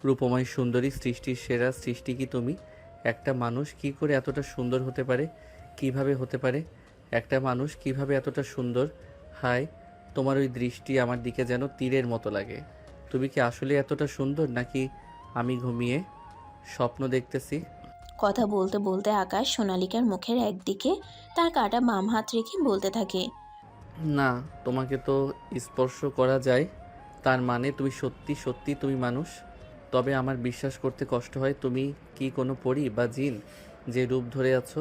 রূপময় সুন্দরী, সৃষ্টির সেরা সৃষ্টি কি তুমি? একটা মানুষ কি করে এতটা সুন্দর হতে পারে? কিভাবে হতে পারে একটা মানুষ কিভাবে এতটা সুন্দর? হায়, তোমার ওই দৃষ্টি আমার দিকে যেন তীরের মতো লাগে। তুমি কি আসলে এতটা সুন্দর, নাকি আমি ঘুমিয়ে স্বপ্ন দেখতেছি? কথা বলতে বলতে আকাশ সোনালিকার মুখের একদিকে তার কাটা বাম হাত রেখে বলতে থাকে, না, তোমাকে তো স্পর্শ করা যায়, তার মানে তুমি সত্যি সত্যি তুমি মানুষ। তবে আমার বিশ্বাস করতে কষ্ট হয়, তুমি কি কোনো পরী বা জিন যে রূপ ধরে আছো?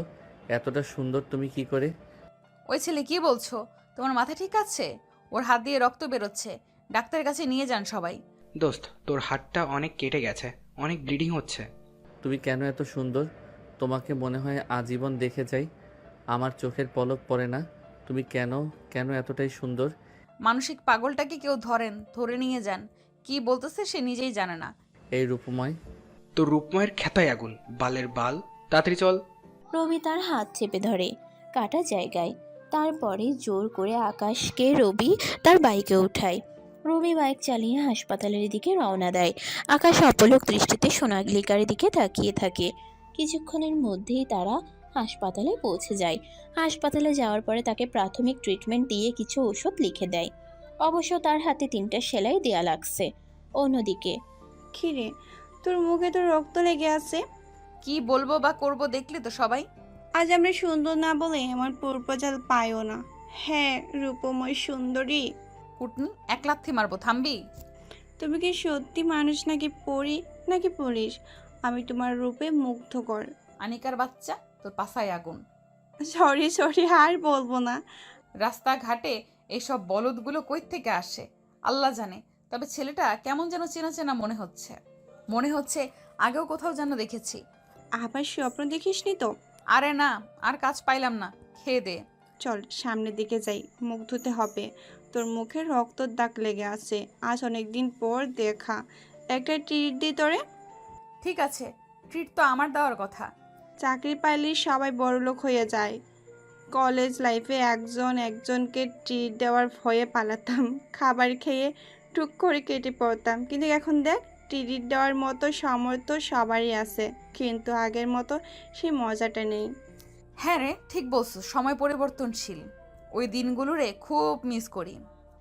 এতটা সুন্দর তুমি কি করে? ওই ছেলে কি বলছো? তোমার মাথা ঠিক আছে? ওর হাত দিয়ে রক্ত বেরোচ্ছে, ডাক্তারের কাছে নিয়ে যান সবাই। দোস্ত, তোর হাতটা অনেক কেটে গেছে, অনেক ব্লিডিং হচ্ছে। তুমি কেন এত সুন্দর? তোমাকে মনে হয় আজীবন দেখে যাই, আমার চোখের পলক পড়ে না। তুমি কেন কেন এতটাই সুন্দর? মানসিক পাগলটাকে কেউ ধরেন, ধরে নিয়ে যান। কি বলতেছে সে নিজেই জানে না। এই রূপময়। তোর রূপময়ের খেতায় আগুন, বালের বাল, তাড়াতাড়ি চল। রবি তার হাত চেপে ধরে কাটা জায়গায়। তারপরে জোর করে আকাশকে রবি তার বাইকে উঠায়। রবি বাইক চালিয়ে হাসপাতালের দিকে রওনা দেয়। আকাশ অপলক দৃষ্টিতে সোনালিকার দিকে তাকিয়ে থাকে। কিছুক্ষণের মধ্যেই তারা হাসপাতালে পৌঁছে যায়। হাসপাতালে যাওয়ার পরে তাকে প্রাথমিক ট্রিটমেন্ট দিয়ে কিছু ওষুধ লিখে দেয়। অবশ্য তার হাতে 3টা সেলাই দেয়া লাগছে। অন্যদিকে, খিরে, তোর মুখে তো রক্ত লেগে আছে। কি বলবো বা করব দেখলি তো সবাই। আজ আমরা সুন্দর না বলে আমার পূর্বজাল পায়ও না। হ্যাঁ, রূপময় সুন্দরী। কুটনি, এক লাথি মারবো, থামবি? তুমি কি সত্যি মানুষ নাকি পরী নাকি পুলিশ? আমি তোমার রূপে মুগ্ধকর। আনিকার বাচ্চা, তোর পাছায় আগুন। সরি সরি, আর বলবো না। রাস্তাঘাটে এইসব বলদগুলো কই থেকে আসে আল্লাহ জানে, তবে ছেলেটা কেমন যেন চেনা চেনা মনে হচ্ছে আগেও কোথাও যেন দেখেছি। আবার স্বপ্ন দেখিসনি তো? আরে না, আর কাজ পাইলাম না, খেয়ে দে। চল সামনের দিকে যাই, মুখ ধুতে হবে। তোর মুখে রক্তর দাগ লেগে আছে। আজ অনেকদিন পর দেখা, একটা ট্রিট দি তোরে। ঠিক আছে, ট্রিট তো আমার দেওয়ার কথা। চাকরি পাইলে সবাই বড়লোক হয়ে যায়। কলেজ লাইফে একজনকে ট্রিট দেওয়ার ভয়ে পালাতাম, খাবার খেয়ে টুক করে কেটে পড়তাম। কিন্তু এখন দেখ, ট্রিট দেওয়ার মতো সামর্থ্য সবারই আছে, কিন্তু আগের মতো সেই মজাটা নেই। হ্যাঁ রে, ঠিক বলছো, সময় পরিবর্তনশীল। ওই দিনগুলোরে খুব মিস করি।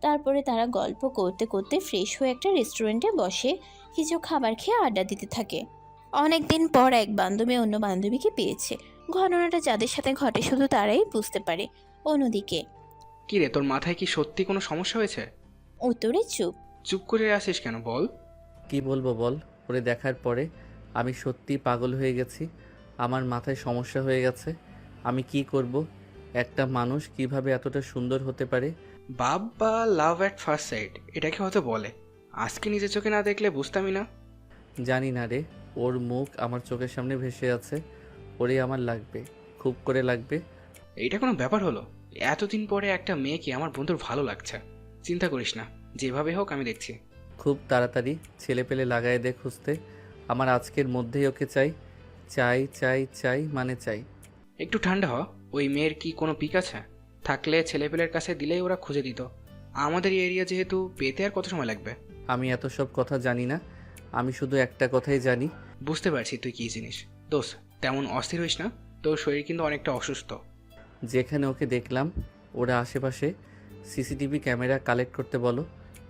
তারপরে তারা গল্প করতে করতে ফ্রেশ হয়ে একটা রেস্টুরেন্টে বসে কিছু খাবার খেয়ে আড্ডা দিতে থাকে। অনেকদিন পর এক বান্ধবী অন্য বান্ধবীকে পেয়েছে। ঘটনাটা যাদের সাথে ঘটে শুধু তারাই বুঝতে পারে। অন্যদিকে, কি রে, তোর মাথায় কি সত্যি কোনো সমস্যা হয়েছে? উত্তরে চুপ। চুপ করে আসিস কেন, বল। কি বলবো বল? ওরে দেখার পরে আমি সত্যি পাগল হয়ে গেছি। আমার মাথায় সমস্যা হয়ে গেছে। আমি কি করব? একটা মানুষ কিভাবে এতটা সুন্দর হতে পারে? বাবা, লাভ অ্যাট ফার্স্ট সাইট এটাকে হয়তো বলে। আজকে নিজের চোখে না দেখলে বুঝতামই না। জানি না রে, ওর মুখ আমার চোখের সামনে ভেসে আছে। ওরে আমার লাগবে, খুব করে লাগবে। এইটা কোনো ব্যাপার হলো? এতদিন পরে একটা মেয়েকে আমার বন্ধুর ভালো লাগছে। চিন্তা করিস না, যেভাবে হোক আমি দেখছি। খুব তাড়াতাড়ি ছেলে পেলে লাগায় দে খুঁজতে। আমার আজকের মধ্যেই ওকে চাই, চাই চাই চাই মানে চাই। একটু ঠান্ডা হ। ওই মেয়ের কি কোনো পিক আছে? থাকলে ছেলেপেলের কাছে দিলেই ওরা খুঁজে দিত। আমাদের এরিয়া যেহেতু, পেতে আর কত সময় লাগবে? আমি এত সব কথা জানি না, আমি শুধু একটা কথাই জানি। বুঝতে পারছি তুই কী জিনিস। দোষ, তেমন অস্থির হইস না, তোর শরীর কিন্তু অনেকটা অসুস্থ। যেখানে ওকে দেখলাম ওরা আশেপাশে সিসিটিভি ক্যামেরা কালেক্ট করতে বলো,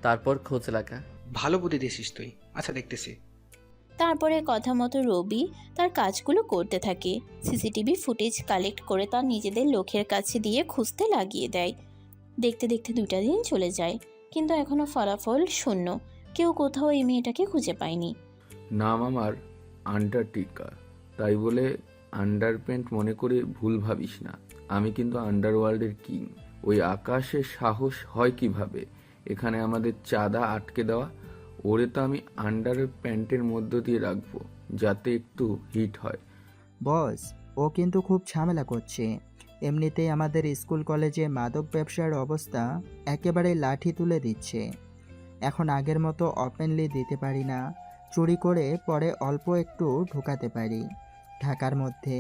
তারপর খোঁজ লাগা। ভালো বুদ্ধি দিয়েছিস তুই। আচ্ছা, দেখতেছি। তারপরে কথা মতো রবি তার কাজগুলো করতে থাকে। সিসিটিভি ফুটেজ কালেক্ট করে তার নিজেদের লোকের কাছে দিয়ে খুঁজতে লাগিয়ে দেয়। দেখতে দেখতে 2টা দিন চলে যায়, কিন্তু এখনও ফলাফল শূন্য। কেউ কোথাও এই মেয়েটাকে খুঁজে পায়নি। নাম আমার আন্টার্কটিকা, তাই বলে আন্ডারপ্যান্ট মনে করে ভুল ভাবিস না। আমি কিন্তু আন্ডারওয়ার্ল্ডের কিং। ওই আকাশের সাহস হয় কিভাবে এখানে আমাদের চাঁদা আটকে দেওয়া? ওরে তো আমি আন্ডার প্যান্টের মধ্য দিয়ে রাখবো, যাতে একটু হিট হয়। বস, ও কিন্তু খুব ঝামেলা করছে। এমনিতেই আমাদের স্কুল কলেজে মাদক ব্যবসার অবস্থা একেবারে লাঠি তুলে দিচ্ছে। এখন আগের মতো ওপেনলি দিতে পারি না, চুরি করে পরে অল্প একটু ঢুকাতে পারি ঢাকার মধ্যে,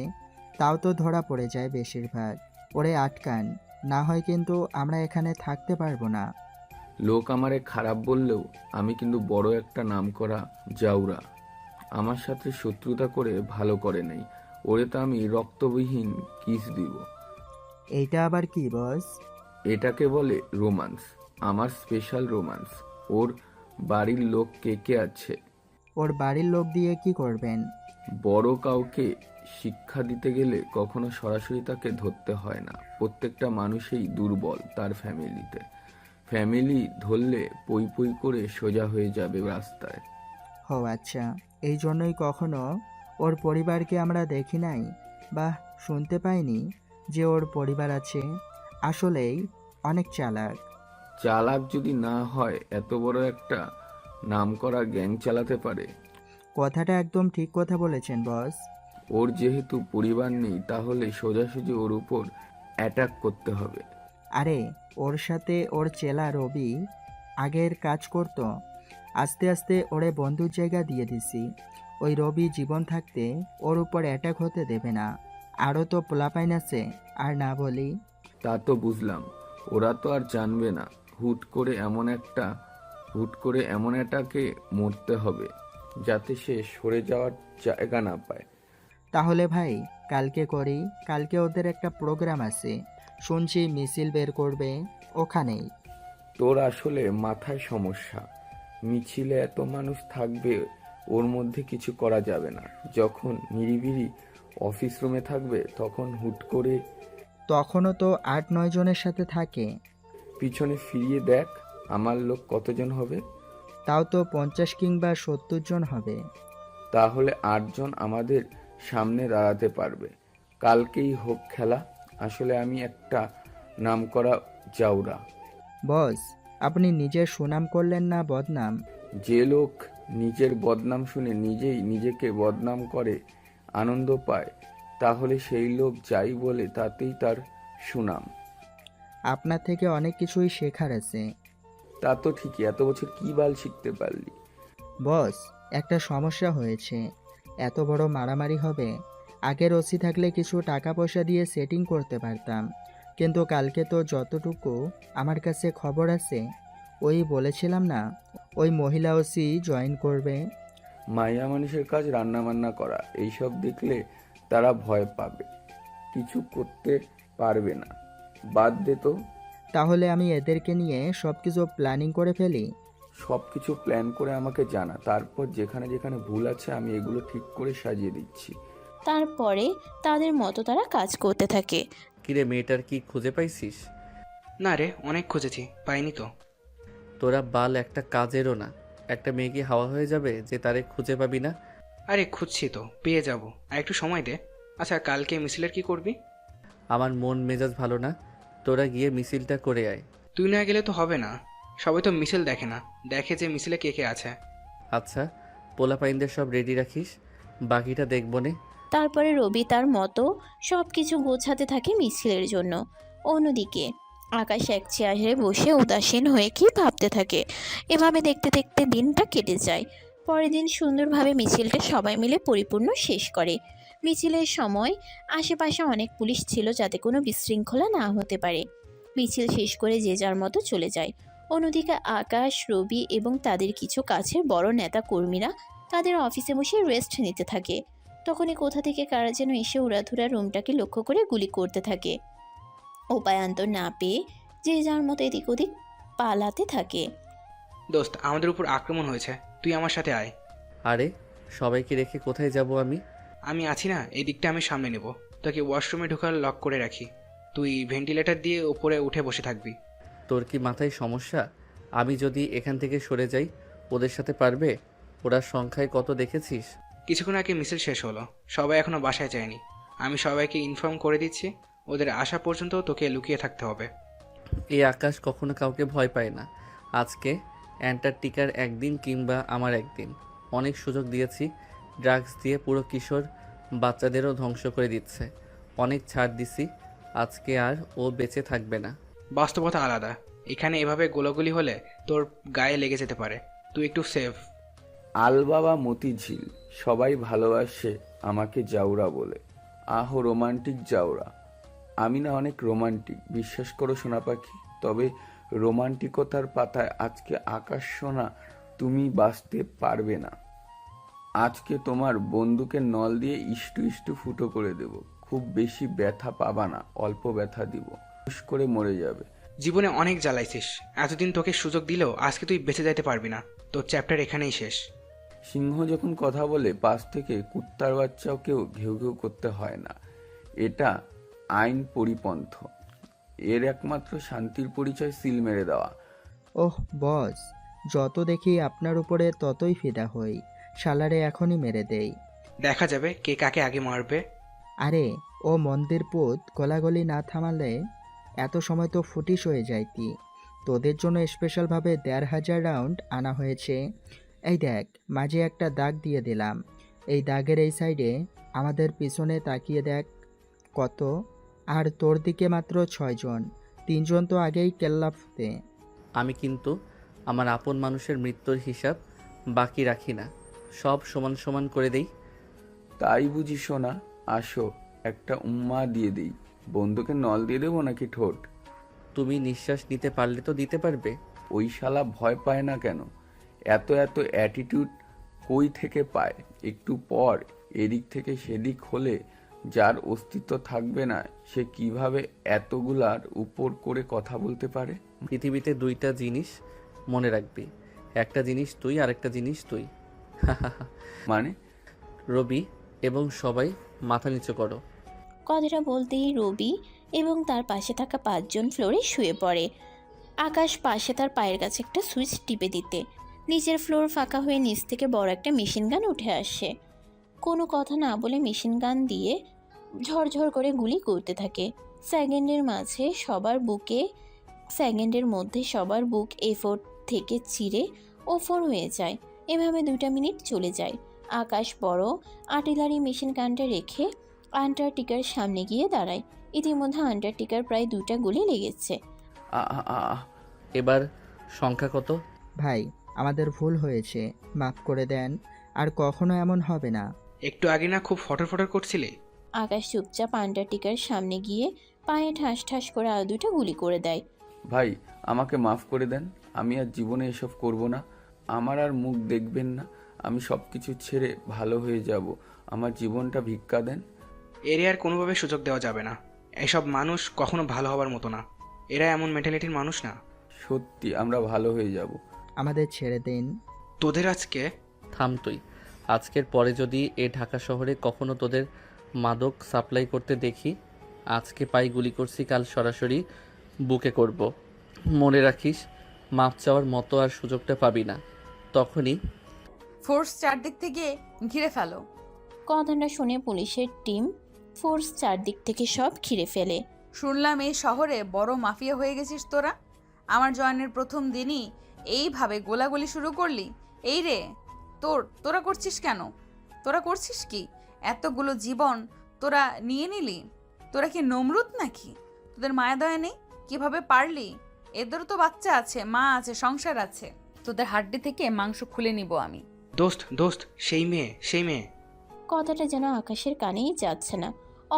তাও তো ধরা পড়ে যায় বেশিরভাগ। ওরে আটকান, না হয় কিন্তু আমরা এখানে থাকতে পারবো না। লোক আমারে খারাপ বললেও আমি কিন্তু বড় একটা নামকরা জাউরা। আমার সাথে শত্রুতা করে ভালো করে নেই। ওরে তো আমি রক্তবিহীন কিস দিব। এইটা আবার কি বস? এটাকে বলে রোমান্স, আমার স্পেশাল রোমান্স। ওর বাড়ির লোক কে কে আছে? ওর বাড়ির লোক দিয়ে কি করবেন? বড় কাউকে শিক্ষা দিতে গেলে কখনো সরাসরি তাকে ধরতে হয় না। প্রত্যেকটা মানুষই দুর্বল তার ফ্যামিলিতে। ফ্যামিলি ধরলে পই পই করে সোজা হয়ে যাবে রাস্তায়। ও আচ্ছা, এই জন্যই কখনো ওর পরিবারকে আমরা দেখি নাই বা শুনতে পাইনি যে ওর পরিবার আছে। আসলেই অনেক চালাক। চালাক যদি না হয় এত বড় একটা নামকরা গ্যাং চালাতে পারে? কথাটা একদম ঠিক কথা বলেছেন বস। ওর যেহেতু পরিবার নেই, তাহলে সোজাসুজি ওর উপর অ্যাটাক করতে হবে। আরে, ওর সাথে ওর চেলা রবি আগের কাজ করত। আস্তে আস্তে ওরে বন্ধুর জায়গা দিয়ে দিছি। ওই রবি জীবন থাকতে ওর উপর অ্যাটাক হতে দেবে না। আরও তো পোলাপাইন আছে, আর না বলি। তা তো বুঝলাম, ওরা তো আর জানবে না। হুট করে এমন এটাকে মরতে হবে যাতে সে সরে যাওয়ার জায়গা না পায়। তাহলে ভাই কালকে করি। কালকে ওদের একটা প্রোগ্রাম আছে, শুনছি মিছিল বের করবে ওখানেই। তোর আসলে মাথায় সমস্যা। মিছিলে এত মানুষ থাকবে, ওর মধ্যে কিছু করা যাবে না। যখন নিরিবিলি অফিস রুমে থাকবে তখন হুট করে। তখনও তো 8-9 জনের সাথে থাকে। পিছনে ফিরিয়ে দেখ আমার লোক কতজন হবে। তাও তো 50 কিংবা 70 জন হবে। তাহলে 8 জন আমাদের সামনে দাঁড়াতে পারবে। কালকেই হোক খেলা। আসলে আমি একটা নামকরা জাউরা। বস, আপনি নিজের সুনাম করলেন না বদনাম? যে লোক নিজের বদনাম শুনে নিজেই নিজেকে বদনাম করে আনন্দ পায়, তাহলে সেই লোক যাই বলে তাতেই তার সুনাম। আপনার থেকে অনেক কিছুই শেখার আছে। তা তো ঠিকই, এত বছর কি বাল শিখতে পারলি? বস, একটা সমস্যা হয়েছে। এত বড় মারামারি হবে, আগের ওসি থাকলে কিছু টাকা পয়সা দিয়ে সেটিং করতে পারতাম। কিন্তু কালকে তো যতটুকু আমার কাছে খবর আছে, ওই বলেছিলাম না ওই মহিলা ওসি জয়েন করবে। মাইয়া মানুষের কাজ রান্না বান্না করা, এইসব দেখলে তারা ভয় পাবে, কিছু করতে পারবে না। বাদ দে তো। তাহলে আমি এদেরকে নিয়ে সব কিছু প্ল্যানিং করে ফেলি। সব কিছু প্ল্যান করে আমাকে জানা, তারপর যেখানে যেখানে ভুল আছে আমি এগুলো ঠিক করে সাজিয়ে দিচ্ছি। তারপরে তাদের মতো তারা কাজ করতে থাকে। কিরে, মেয়েটার কি খুঁজে পাইছিস? না রে, অনেক খুঁজেছি, পাইনি তো। তোরা বাল একটা কাজেরও না। একটা মেয়ে কি হাওয়া হয়ে যাবে যে তারে খুঁজে পাবি না? আরে খুঁজছি তো, পেয়ে যাব, আর একটু সময় দে। আচ্ছা, কালকে মিছিলের কি করবি? আমার মন মেজাজ ভালো না, তোরা গিয়ে মিছিলটা করে আয়। তুই না গেলে তো হবে না। সবাই তো মিছিল দেখে না, দেখে যে মিছিলে কে কে আছে। আচ্ছা, পোলাপাইনদের সব রেডি রাখিস, বাকিটা দেখবো নে। তারপরে রবি তার মতো সব কিছু গোছাতে থাকে মিছিলের জন্য। অন্যদিকে আকাশ এক চেয়ারে বসে উদাসীন হয়ে কি ভাবতে থাকে। এভাবে দেখতে দেখতে দিনটা কেটে যায়। পরের দিন সুন্দরভাবে মিছিলটা সবাই মিলে পরিপূর্ণ শেষ করে। মিছিলের সময় আশেপাশে অনেক পুলিশ ছিল যাতে কোনো বিশৃঙ্খলা না হতে পারে। মিছিল শেষ করে যে যার মতো চলে যায়। অন্যদিকে আকাশ, রবি এবং তাদের কিছু কাছের বড় নেতা কর্মীরা তাদের অফিসে বসে রেস্ট নিতে থাকে। তখনই কোথা থেকে কারা যেন এসে উড়াধুরা রুমটাকে লক্ষ্য করে গুলি করতে থাকে। উপায়ান্তর না পেয়ে যে যার মতো এদিক ওদিক পালাতে থাকে। দোস্ত, আমাদের উপর আক্রমণ হয়েছে, তুই আমার সাথে আয়। আরে সবাইকে রেখে কোথায় যাব আমি? আমি আছি না, এই দিকটা আমি সামনে নেব। তোকে ওয়াশরুমে ঢোকার লক করে রাখি, তুই ভেন্টিলেটর দিয়ে উপরে উঠে বসে থাকবি। তোর কি মাথায় সমস্যা? আমি যদি এখান থেকে সরে যাই ওদের সাথে পারবে? ওরা সংখ্যায় কত দেখেছিস? কিছুক্ষণ আগে মিছিল শেষ হলো, সবাই এখনো বাসায় যায়নি। আমি সবাইকে ইনফর্ম করে দিচ্ছি, ওদের আসা পর্যন্ত তোকে লুকিয়ে থাকতে হবে। এই আকাশ কখনো কাউকে ভয় পায় না। আজকে অ্যান্টার্কটিকার একদিন কিংবা আমার একদিন। অনেক সুযোগ দিয়েছি, ড্রাগস দিয়ে পুরো কিশোর বাচ্চাদেরও ধ্বংস করে দিচ্ছে। অনেক ছাড় দিছি, আজকে আর ও বেঁচে থাকবে না। বাস্তবতা আলাদা, এখানে এভাবে গোলাগুলি হলে তোর গায়ে লেগে যেতে পারে, তুই একটু সেফ। আলবাবা মতিঝিল, সবাই ভালোবাসে আমাকে জাউরা বলে। আহো রোমান্টিক জাউরা। আমি না অনেক রোমান্টিক, বিশ্বাস করো সোনা পাখি। তবে রোমান্টিকতার পাতায় আজকে আকাশ সোনা তুমি বাঁচতে পারবে না। আজকে তোমার বন্দুকের নল দিয়ে ইষ্টু ইষ্টু ফুটো করে দেব। খুব বেশি ব্যথা পাবা না, অল্প ব্যথা দিব, হুশ করে মরে যাবে। জীবনে অনেক জ্বালাইছিস, এতদিন তোকে সুযোগ দিলেও আজকে তুই বেঁচে যাইতে পারবি না, তোর চ্যাপ্টার এখানেই শেষ। সিংহ যখন কথা বলে পাশ থেকে কুত্তার বাচ্চাকেও ঘেউ ঘেউ করতে হয় না। এটা আইন পরিপন্থ। এর একমাত্র শান্তির পরিচয় সিল মেরে দেওয়া। ওহ বস, যত দেখি আপনার উপরে ততই ফিদা হই। শালারে এখনই মেরে দেই। দেখা যাবে কে কাকে আগে মারবে। আরে ও মন্দির পুত, গলাগলি না থামালে এত সময় তো ফুটিস হয়ে যাইতি। তোদের জন্য স্পেশালভাবে ১,৫০০ রাউন্ড আনা হয়েছে। এই দেখ, মাঝে একটা দাগ দিয়ে দিলাম। এই দাগের এই সাইডে আমাদের পিছনে তাকিয়ে দেখ কত। আর তোর দিকে মাত্র ৬ জন, ৩ জন তো আগেই কেল্লাফতে। আমি কিন্তু আমার আপন মানুষের মৃত্যুর হিসাব বাকি রাখি না, সব সমান সমান করে দেই। তাই বুঝি সোনা? আসো একটা উম্মা দিয়ে দিই। বন্দুকের নল দিয়ে দেবো নাকি ঠোঁট? তুমি নিঃশ্বাস নিতে পারলে তো দিতে পারবে। ওই শালা ভয় পায় না কেন? এত এত অ্যাটিটিউড কই থেকে পায়? একটু পর এদিক থেকে সেদিক হলে যার অস্তিত্ব থাকবে না, সে কিভাবে এতগুলার উপর করে কথা বলতে পারে? পৃথিবীতে দুইটা জিনিস মনে রাখবি, একটা জিনিস তুই, আরেকটা জিনিস তুই। মানে? রবি এবং সবাই মাথা নিচু করো। কথাটা বলতেই রবি এবং তার পাশে থাকা ৫ জন ফ্লোরে শুয়ে পড়ে। আকাশ পাশে তার পায়ের কাছে একটা সুইচ টিপে দিতে নিচের ফ্লোর ফাঁকা হয়ে নিচ থেকে বড় একটা মেশিন গান উঠে আসে। কোনো কথা না বলে মেশিন গান দিয়ে ঝরঝর করে গুলি করতে থাকে। সেকেন্ডের মধ্যে সবার বুক এ4 থেকে চিরে O4 হয়ে যায়। এভাবে 2টা মিনিট চলে যায়। আকাশ বড় আর্টিলারি মেশিন গানটা রেখে আন্টার্কটিকার সামনে গিয়ে দাঁড়ায়। ইতিমধ্যে আন্টার্কটিকার প্রায় 2টা গুলি লেগেছে। এবার সংখ্যা কত? ভাই, আমাদের ভুল হয়েছে, মাফ করে দেন। আর কখনো এমন হবে না। একটু আগে না খুব ফটর ফটর করছিলে? আকাশ চুপচাপ আন্টার্কটিকার সামনে গিয়ে পায়ে ঠাস ঠাস করে আরো 2টা গুলি করে দেয়। ভাই আমাকে মাফ করে দেন, আমি আর জীবনে এসব করব না। আমার আর মুখ দেখবেন না, আমি সব কিছু ছেড়ে ভালো হয়ে যাব। আমার জীবনটা ভিক্ষা দেন। এরিয়ার কোনোভাবে সুযোগ দেওয়া যাবে না। এসব মানুষ কখনো ভালো হবার মতো না, এরা এমন মেন্টালিটির মানুষ না। সত্যি আমরা ভালো হয়ে যাব। আমাদের ছেড়ে দিন। তোদের আজকে থাম তুই। আজকের পরে যদি এ ঢাকা শহরে কখনো তোদের মাদক সাপ্লাই করতে দেখি, আজকে পাই গুলি করছি, কাল সরাসরি বুকে করব। মনে রাখিস, মাপ চাওয়ার মতো আর সুযোগটা পাবি না। তখনই ফোর্স চারদিক থেকে ঘিরে ফেলো। কথাটা শুনে পুলিশের টিম ফোর্স চারদিক থেকে সব ঘিরে ফেলে। শুনলাম এই শহরে বড় মাফিয়া হয়ে গেছিস তোরা। আমার জয়েনের প্রথম দিনই এইভাবে গোলাগুলি শুরু করলি? এই রে, তোরা করছিস কেন? তোরা করছিস কি? এতগুলো জীবন তোরা নিয়ে নিলি? তোরা কি নমরুদ নাকি? তোদের মায়া দয়া নেই? কিভাবে পারলি? এদেরও তো বাচ্চা আছে, মা আছে, সংসার আছে। তোদের হাড্ডি থেকে মাংস খুলে নিব আমি। দোস্ত সেই মেয়ে। কথাটা যেন আকাশের কানেই যাচ্ছে না।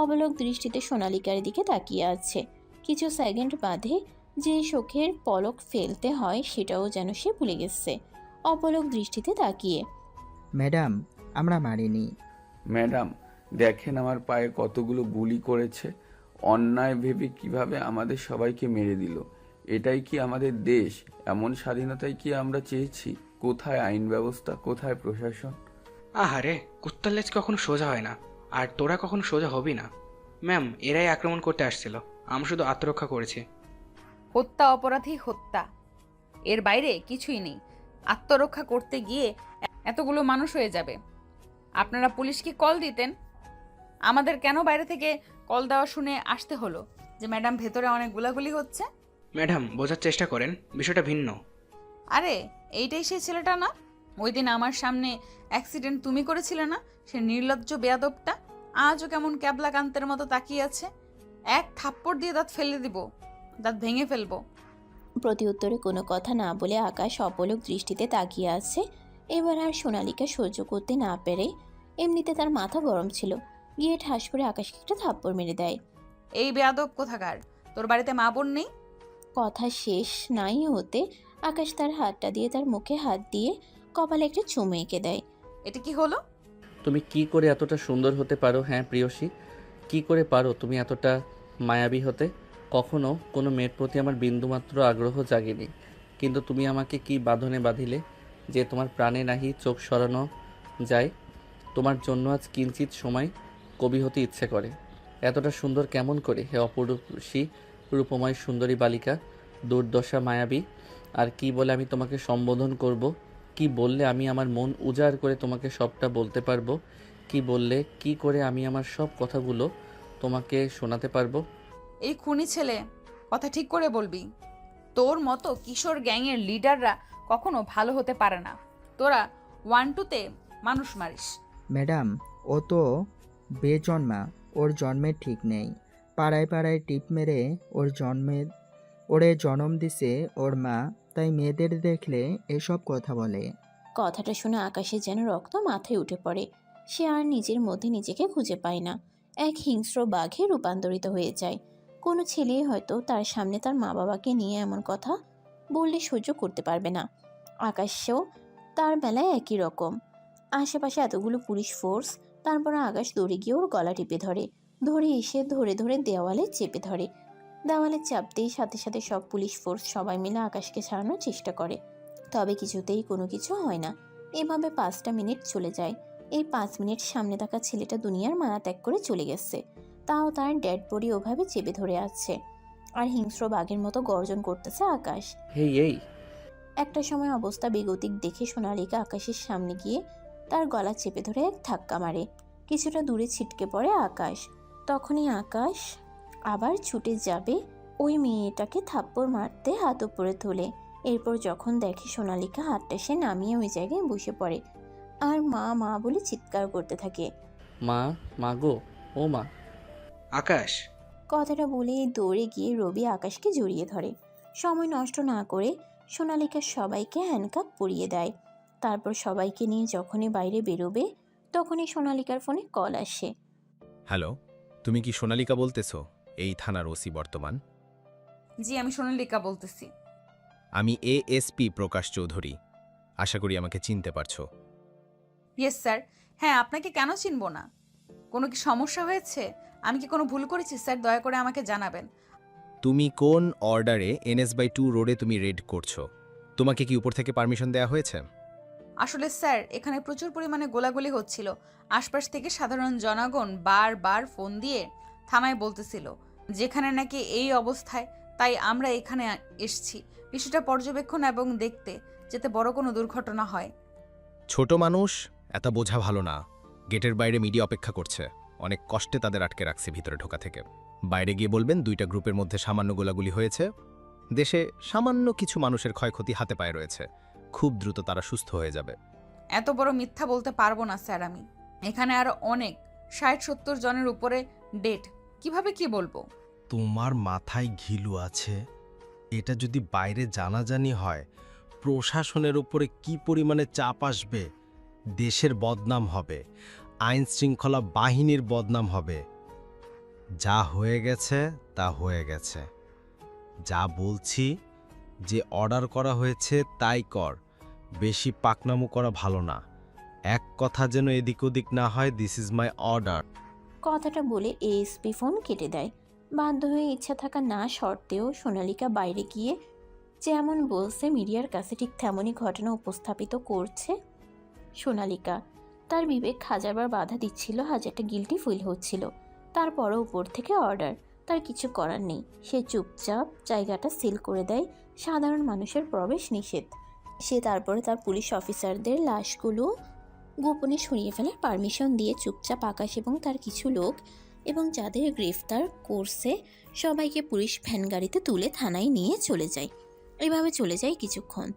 অবলোক দৃষ্টিতে সোনালিকার দিকে তাকিয়ে আছে। কিছু সেকেন্ড বাদে যে চোখের পলক ফেলতে হয় সেটাও যেন সে ভুলে গেছে। অপলক দৃষ্টিতে তাকিয়ে, ম্যাডাম, আমরা মারিনি। ম্যাডাম দেখেন আমার পায়ে কতগুলো গুলি করেছে। অন্যায় ভেবে কিভাবে আমাদের সবাইকে মেরে দিল। এটাই কি আমাদের দেশ? এমন স্বাধীনতাই কি আমরা চেয়েছি? কোথায় আইন ব্যবস্থা, কোথায় প্রশাসন? আহারে, কুত্তার লেজ কখনো সোজা হয় না, আর তোরা কখনো সোজা হবি না। ম্যাম, এরাই আক্রমণ করতে আসছিল, আমরা শুধু আত্মরক্ষা করেছি। হত্যা অপরাধী হত্যা, এর বাইরে কিছুই নেই। আত্মরক্ষা করতে গিয়ে এতগুলো মানুষ হয়ে যাবে। আপনারা পুলিশকে কল দিতেন। আমাদের কেন বাইরে থেকে কল দেওয়া শুনে আসতে হলো যে ম্যাডাম ভেতরে অনেক গুলাগুলি হচ্ছে? ম্যাডাম, বোঝার চেষ্টা করেন, বিষয়টা ভিন্ন। আরে এইটাই সেই ছেলেটা না? ওই দিন আমার সামনে অ্যাক্সিডেন্ট তুমি করেছিলে না? সে নির্লজ্জ বেয়াদবটা আজও কেমন ক্যাবলা কান্তের মতো তাকিয়ে আছে। এক থাপ্পড় দিয়ে দাঁত ফেলে দিব, দাঁত ভেঙে ফেলবো। প্রতি উত্তরে কোনো কথা না বলে আকাশ অপলক দৃষ্টিতে তাকিয়ে আছে। এবার আর সোনালিকা সহ্য করতে না পেরে, এমনিতে তার মাথা গরম ছিল, গিয়ে ঠাস করে আকাশকে একটা থাপ্পড় মেরে দেয়। এই বেয়াদব কোথাকার, তোর বাড়িতে মা বোন নেই? কথা শেষ নাই হতে আকাশ তার হাতটা দিয়ে তার মুখে হাত দিয়ে কপালে একটা চুমু এঁকে দেয়। এটা কি হলো? তুমি কি করে এতটা সুন্দর হতে পারো? হ্যাঁ প্রিয়সী, কি করে পারো তুমি এতটা মায়াবী হতে? কখনো কোনো মেয়ের প্রতি আমার বিন্দুমাত্র আগ্রহ জাগেনি, কিন্তু তুমি আমাকে কি বাঁধনে বাঁধিলে যে তোমার প্রাণে নাহি চোখ সরানো যায়। তোমার জন্য আজ কিঞ্চিত সময় কবি হতে ইচ্ছে করে। এতটা সুন্দর কেমন করে হে অপরূপসী রূপময় সুন্দরী বালিকা, দুর্দশা মায়াবী। আর কি বলে আমি তোমাকে সম্বোধন করব? কি বললে আমি আমার মন উজাড় করে তোমাকে সবটা বলতে পারবো? কি বললে, কি করে আমি আমার সব কথাগুলো তোমাকে শোনাতে পারবো? এই খুনি ছেলে, কথা ঠিক করে বলবি। তোর মতো কিশোর গ্যাংয়ের লিডাররা কখনো ভালো হতে পারে না। তোরা 1-2-তে মানুষ মারিস। ম্যাডাম, ও তো বেজন্মা, ওর জন্মের ঠিক নেই। পাড়ায় পাড়ায় টিপ মেরে ওরে জন্ম দিছে ওর মা, তাই মেয়েদের দেখলে এসব কথা বলে। কথাটা শুনে আকাশের যেন রক্ত মাথায় উঠে পড়ে। সে আর নিজের মধ্যে নিজেকে খুঁজে পায় না, এক হিংস্র বাঘে রূপান্তরিত হয়ে যায়। কোনো ছেলেই হয়তো তার সামনে তার মা বাবাকে নিয়ে এমন কথা বললে সহ্য করতে পারবে না। আকাশেও তার বেলায় একই রকম। আশেপাশে এতগুলো পুলিশ ফোর্স, তারপর আকাশ দৌড়ে গিয়ে ওর গলা টিপে ধরে, ধরে এসে ধরে ধরে দেওয়ালে চেপে ধরে। দেওয়ালে চাপতেই সাথে সাথে সব পুলিশ ফোর্স সবাই মিলে আকাশকে ছাড়ানোর চেষ্টা করে, তবে কিছুতেই কোনো কিছু হয় না। এভাবে 5টা মিনিট চলে যায়। এই 5 মিনিট সামনে থাকা ছেলেটা দুনিয়ার মায়া ত্যাগ করে চলে গেছে, তাও তার ডেড বডি ওভাবে চেপে ধরে আছে, আর হিংস্র বাঘের মতো গর্জন করতেছে আকাশ। হেই এই একটা সময় অবস্থা বেগতিক দেখে সোনালিকা আকাশের সামনে গিয়ে তার গলা চেপে ধরে এক ধাক্কা মারে। কিছুটা দূরে ছিটকে পড়ে আকাশ। তখনই আকাশ আবার ছুটে যাবে ওই মেয়েটাকে থাপ্পড় মারতে, হাত উপরে তোলে। এরপর যখন দেখে সোনালিকা হাতটা সে নামিয়ে ওই জায়গায় বসে পড়ে আর মা মা বলে চিৎকার করতে থাকে। মা, মা গো, ও মা। আকাশ, কথাটা বলেই দৌড়ে গিয়ে রবি আকাশকে জড়িয়ে ধরে। সময় নষ্ট না করে সোনালিকা সবাইকে হ্যান্ডকাপ পরিয়ে দেয়। তারপর সবাইকে নিয়ে যখনই বাইরে বেরোবে তখনই সোনালিকার ফোনে কল আসে। হ্যালো, তুমি কি সোনালিকা বলতেছো? এই থানার ওসি বর্তমান। জি, আমি সোনালিকা বলতেছি। আমি এএসপি প্রকাশ চৌধুরী। আশা করি আমাকে চিনতে পারছো। Yes sir. হ্যাঁ, আপনাকে কেন চিনব না? কোনো কি সমস্যা হয়েছে? আমি কি কোনো ভুল করেছি স্যার? দয়া করে আমাকে জানাবেন। তুমি কোন অর্ডারে NS/2 রোডে তুমি রেড করছো? তোমাকে কি উপর থেকে পারমিশন দেওয়া হয়েছে? আসলে স্যার, এখানে প্রচুর পরিমাণে গোলাগুলি হচ্ছিল। আশপাশ থেকে সাধারণ জনগণ বারবার ফোন দিয়ে থানায় বলতেছিল যেখানে নাকি এই অবস্থায়, তাই আমরা এখানে এসেছি বিষয়টা পর্যবেক্ষণ এবং দেখতে, যাতে বড় কোনো দুর্ঘটনা হয়। ছোট মানুষ, এত বোঝা ভালো না। গেটের বাইরে মিডিয়া অপেক্ষা করছে। অনেক কষ্টে তাদের আটকে রাখছে ভিতরে ঢোকা থেকে। বাইরে গিয়ে বলবেন 2টা গ্রুপের মধ্যে সামান্য গোলাগুলি হয়েছে। দেশে সামান্য কিছু মানুষের ক্ষয়ক্ষতি হাতে পায়ে রয়েছে। খুব দ্রুত তারা সুস্থ হয়ে যাবে। এত বড় মিথ্যা বলতে পারবো না স্যার আমি। এখানে আরো অনেক 60-70 জনের উপরে ডেট, কিভাবে কি বলবো? তোমার মাথায় ঘিলু আছে? এটা যদি বাইরে জানাজানি হয়, প্রশাসনের উপরে কি পরিমাণে চাপ আসবে। দেশের বদনাম হবে, আইন শৃঙ্খলা বাহিনীর বদনাম হবে। যা হয়ে গেছে তা হয়ে গেছে। যা বলছি, যে অর্ডার করা হয়েছে তাই কর। বেশি পাকনামো করা ভালো না। এক কথা যেন এদিক ওদিক না হয়। This is my order. কথাটা বলে এএসপি ফোন কেটে দেয়। বাধ্য হয়ে ইচ্ছা থাকা না সত্ত্বেও সোনালিকা বাইরে গিয়ে যেমন বলছে মিডিয়ার কাছে ঠিক তেমনই ঘটনা উপস্থাপিত করছে সোনালিকা। তার বিবেক হাজারবার বাধা দিচ্ছিল, হাজারটা গিল্টি ফিল হচ্ছিল, তারপরও উপর থেকে অর্ডার, তার কিছু করার নেই। সে চুপচাপ জায়গাটা সিল করে দেয়, সাধারণ মানুষের প্রবেশ নিষেধ। সে তারপরে তার পুলিশ অফিসারদের লাশগুলো গোপনে সরিয়ে ফেলার পারমিশন দিয়ে চুপচাপ আকাশ এবং তার কিছু লোক এবং যাদের গ্রেফতার করছে সবাইকে পুলিশ ভ্যান গাড়িতে তুলে থানায় নিয়ে চলে যায়। এভাবে চলে যায় কিছুক্ষণ।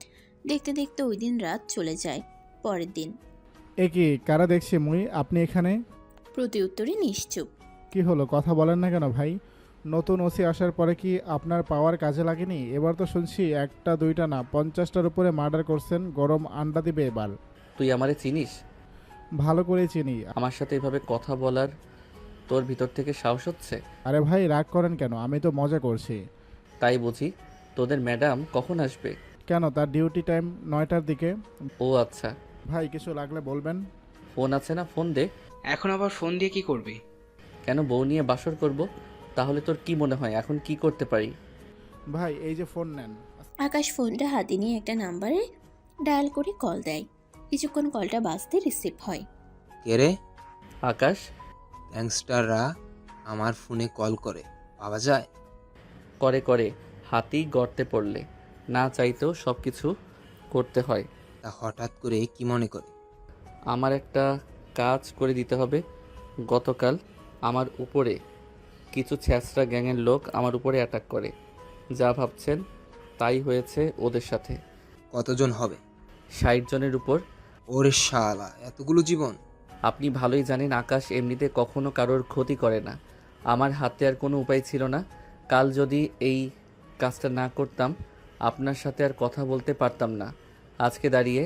দেখতে দেখতে ওই দিন রাত চলে যায়। পরের দিন এ কি কারা দেখছি মুই আপনি এখানে? প্রতি উত্তরে নিশ্চুপ। কি হলো, কথা বলেন না কেন ভাই? নতুন ওসি আসার পরে কি আপনার পাওয়ার কাজে লাগেনি? এবার তো শুনছি একটা দুইটা না 50টার উপরে মার্ডার করছেন, গরম আন্ডা দিবে এবার। তুই আমারে চিনিস? ভালো করে চিনি। আমার সাথে এভাবে কথা বলার তোর ভিতর থেকে সাহস হচ্ছে? আরে ভাই রাগ করেন কেন, আমি তো মজা করছি। তাই বুঝি? তোদের ম্যাডাম কখন আসবে? কেন, তার ডিউটি টাইম 9টার দিকে। ও আচ্ছা। ভাই কিছু লাগলে বলবেন। ফোন আছে না, ফোন দে। এখন আবার ফোন দিয়ে কি করবি? কেন, বউ নিয়ে বাসর করব? তাহলে তোর কি মনে হয় এখন কি করতে পারি? ভাই এই যে ফোন নেন। আকাশ ফোনটা হাতে নিয়ে একটা নাম্বারে ডায়াল করে কল দেয়। কিছুক্ষণ কলটা বাজতে রিসিভ হয়। কে রে? আকাশ। গ্যাংস্টাররা আমার ফোনে কল করে, পাওয়া যায়? করে করে, হাতি গর্তে পড়লে না চাইতেও সব কিছু করতে হয়। তা হঠাৎ করে কি মনে করে? আমার একটা কাজ করে দিতে হবে। গতকাল আমার উপরে কিছু ছ্যাঁচড়া গ্যাংয়ের লোক আমার উপরে অ্যাটাক করে। যা ভাবছেন তাই হয়েছে ওদের সাথে। কতজন হবে? 60 জনের উপর। ওরে শালা, এতগুলো জীবন! আপনি ভালোই জানেন আকাশ এমনিতে কখনো কারোর ক্ষতি করে না। আমার হাতে আর কোনো উপায় ছিল না। কাল যদি এই কাজটা না করতাম আপনার সাথে আর কথা বলতে পারতাম না আজকে দাঁড়িয়ে।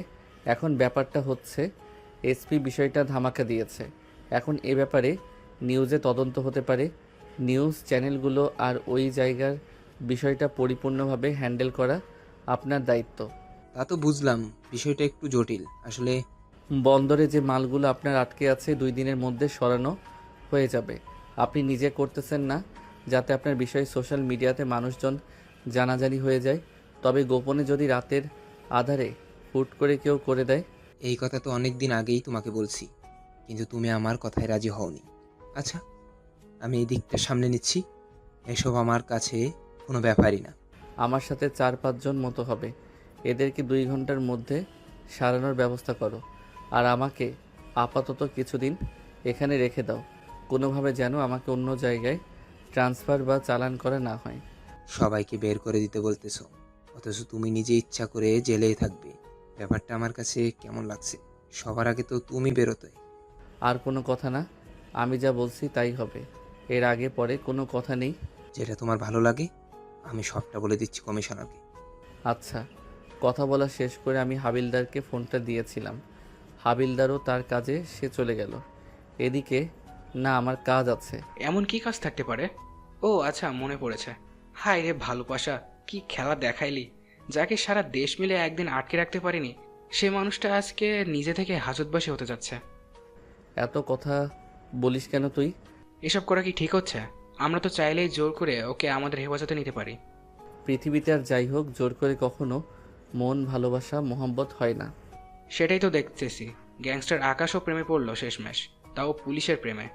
এখন ব্যাপারটা হচ্ছে এসপি বিষয়টা ধামাকা দিয়েছে। এখন এ ব্যাপারে নিউজে তদন্ত হতে পারে। নিউজ চ্যানেলগুলো আর ওই জায়গার বিষয়টা পরিপূর্ণভাবে হ্যান্ডেল করা আপনার দায়িত্ব। তা তো বুঝলাম, বিষয়টা একটু জটিল আসলে। বন্দরে যে মালগুলো আপনার আটকে আছে 2 দিনের মধ্যে সরানো হয়ে যাবে। আপনি নিজে করতেছেন না যাতে আপনার বিষয়ে সোশ্যাল মিডিয়াতে মানুষজন জানাজানি হয়ে যায়। তবে গোপনে যদি রাতের আধারে হুট করে কেউ করে দেয়। এই কথা তো অনেক দিন আগেই তোমাকে বলছি, কিন্তু তুমি আমার কথায় রাজি হওনি। আচ্ছা, আমি এই দিকটা সামলে নিচ্ছি। এসব আমার কাছে কোনো ব্যাপারই না। আমার সাথে 4-5 জন মতো হবে। এদেরকে 2 ঘন্টার মধ্যে সারানোর ব্যবস্থা করো। আর আমাকে আপাতত কিছুদিন এখানে রেখে দাও, কোনোভাবে যেন আমাকে অন্য জায়গায় ট্রান্সফার বা চালান করা না হয়। সবাইকে বের করে দিতে বলতেছো, অথচ তুমি নিজে ইচ্ছা করে জেলেই থাকবে। ব্যাপারটা আমার কাছে কেমন লাগছে? সবার আগে তো তুমি বেরোতে। আর কোনো কথা না, আমি যা বলছি তাই হবে। এর আগে পরে কোনো কথা নেই। যেটা তোমার ভালো লাগে আমি সবটা বলে দিচ্ছি কমিশনারকে। আচ্ছা। কথা বলা শেষ করে আমি হাবিলদারকে ফোনটা দিয়েছিলাম। হাবিলদারও তার কাজে সে চলে গেল। এদিকে না আমার কাজ আছে। এমন কি কাজ থাকতে পারে? ও আচ্ছা, মনে পড়েছে। হায় রে ভালোবাসা, কি খেলা দেখাইলি! যাকে সারা দেশ মিলে একদিন আটকে রাখতে পারিনি, সে মানুষটা আজকে নিজে থেকে হাজতবাসী হতে যাচ্ছে। এত কথা বলিস কেন তুই? এসব করা কি ঠিক হচ্ছে? আমরা তো চাইলেই জোর করে ওকে আমাদের হেফাজতে নিতে পারি। পৃথিবীতে আর যাই হোক জোর করে কখনো মন, ভালোবাসা, মোহাম্মত হয় না। সেটাই তো দেখতেছি। গ্যাংস্টার আকাশও প্রেমে পড়লো শেষমেশ, তাও পুলিশের প্রেমে।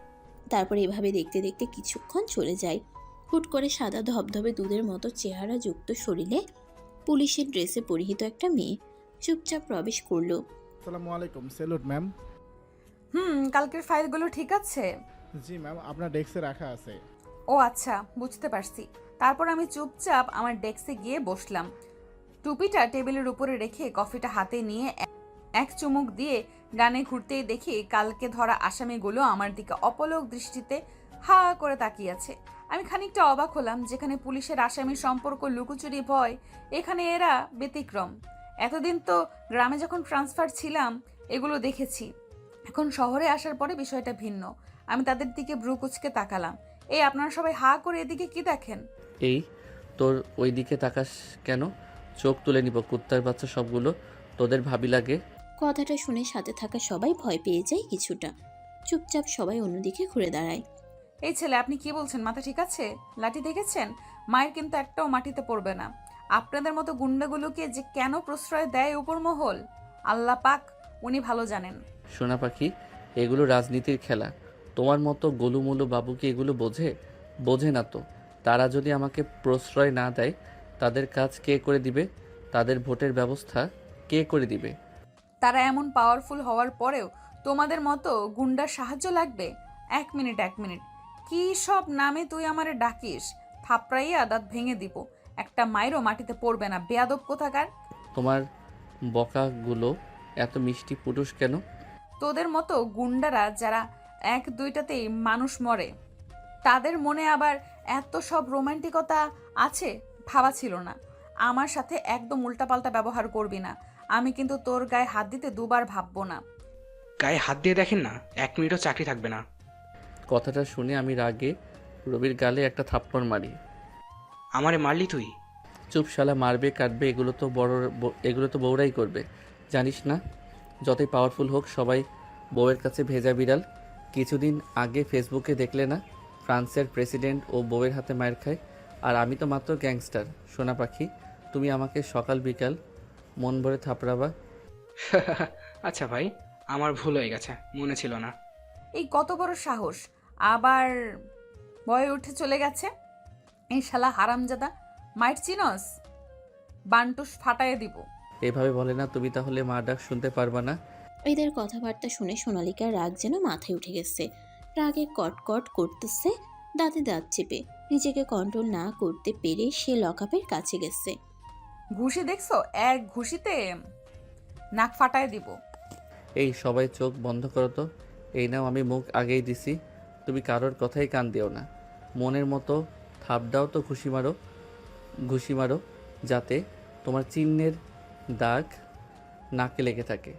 তারপর এভাবে দেখতে দেখতে কিছুক্ষণ চলে যায়। হুট করে সাদা ধবধবে দুধের মতো চেহারা যুক্ত শরীরে পুলিশের ড্রেসে পরিহিত একটা মেয়ে চুপচাপ প্রবেশ করলো। আসসালামু আলাইকুম। Salute ma'am. কালকের ফাইলগুলো ঠিক আছে? জি ম্যাম, আপনার ডেস্কে রাখা আছে। ও আচ্ছা, বুঝতে পারছি। তারপর আমি চুপচাপ আমার ডেস্কে গিয়ে বসলাম। টুপিটা টেবিলের উপরে রেখে কফিটা হাতে নিয়ে এক চুমুক দিয়ে ডানে ঘুরতেই দেখি কালকে ধরা আসামিগুলো আমার দিকে অপলক দৃষ্টিতে হা করে তাকিয়ে আছে। আমি খানিকটা অবাক হলাম, যেখানে পুলিশের আসামির সম্পর্ক লুকোচুরি ভয়, এখানে এরা ব্যতিক্রম। এতদিন তো গ্রামে যখন ট্রান্সফার ছিলাম এগুলো দেখেছি, এখন শহরে আসার পরে বিষয়টা ভিন্ন। আমি তাদের দিকে ভ্রু কুচকে তাকালাম। এই আপনারা সবাই হা করে এদিকে কি দেখেন? এই তোর ওই দিকে তাকাস কেন? চোখ তুলে নিব কুত্তার বাচ্চা সবগুলো। তোদের ভাবি লাগে? কথাটা শুনে সাথে থাকা সবাই ভয় পেয়ে যায় কিছুটা। চুপচাপ সবাই অন্যদিকে ঘুরে দাঁড়ায়। এই ছেলে, আপনি কি বলছেন? মাথা ঠিক আছে? লাঠি দেখেছেন? মায়ের কিন্তু একটাও মাটিতে পড়বে না। আপনাদের মতো গুন্ডাগুলোকে যে কেন প্রশ্রয় দেয় উপর মহল, আল্লাহ পাক উনি ভালো জানেন। সোনা পাখি, এগুলো রাজনীতির খেলা। তোমার মতো গোলুমুলু বাবু কি এগুলো বোঝে? বোঝে না তো। তারা যদি আমাকে প্রশ্রয় না দেয়, তাদের কাজ কে করে দিবে? তাদের ভোটের ব্যবস্থা কে করে দিবে? তারা এমন পাওয়ারফুল হওয়ার পরেও তোমাদের মতো গুন্ডার সাহায্য লাগবে? এক মিনিট, কি সব নামে তুই আমারে ডাকিস? থাপড়াইয়া দাঁত ভেঙে দিব। একটা মাইরও মাটিতে পড়বে না, বেয়াদব কোথাকার। তোমার বকাগুলো এত মিষ্টি পুরুষ কেন? তোদের মতো গুন্ডারা যারা এক দুইটাতেই মানুষ মরে, তাদের মনে আবার এত সব রোমান্টিকতা আছে ভাবা ছিল না। আমার সাথে একদম উল্টাপাল্টা ব্যবহার করবি না। আমি কিন্তু তোর গায়ে হাত দিতে দুবার ভাববো না। গায়ে হাত দিয়ে দেখেন না, 1 মিনিটও চাকরি থাকবে না। কথাটা শুনে আমি রাগে রবির গালে একটা থাপ্পড় মারি। আমারে মারলি তুই? চুপ শালা, মারবে কাটবে এগুলো তো বউরাই করবে, জানিস না? যতই পাওয়ারফুল হোক, সবাই বউয়ের কাছে ভেজা বিড়াল। কিছুদিন আগে ফেসবুকে দেখলে না, ফ্রান্সের প্রেসিডেন্ট ও বউয়ের হাতে মায়ের খায়, আর আমি তো মাত্র গ্যাংস্টার। সোনা পাখি, তুমি আমাকে সকাল বিকাল মন ভরে থাপড়াবা। আচ্ছা ভাই, আমার ভুল হয়ে গেছে, মনে ছিল না। এই কত বড় সাহস! আবার বয়ে উঠে চলে গেছে। এই শালা হারামজাদা, মাইট চিনস? বান্টুস ফাটায় দিব। এভাবে বলে না, তুমি তাহলে মা ডাক শুনতে পারবা না? এদের কথাবার্তা শুনে সোনালিকার রাগ যেন মাথায় উঠে গেছে। রাগে কটকট করতেছে, দাঁতে দাঁত চেপে নিজেকে কন্ট্রোল না করতে পেরে সে লকআপের কাছে গেছে। ঘুষি দেখছো? এক ঘুষিতে নাক ফাটায় দিব। এই সবাই চোখ বন্ধ করো তো। এই নাও, আমি মুখ আগেই দিছি। তুমি কারোর কথাই কান দিও না। মনের মতো থাপ দাও তো, ঘুষি মারো, যাতে তোমার চিহ্নের দাগ নাকে লেগে থাকে।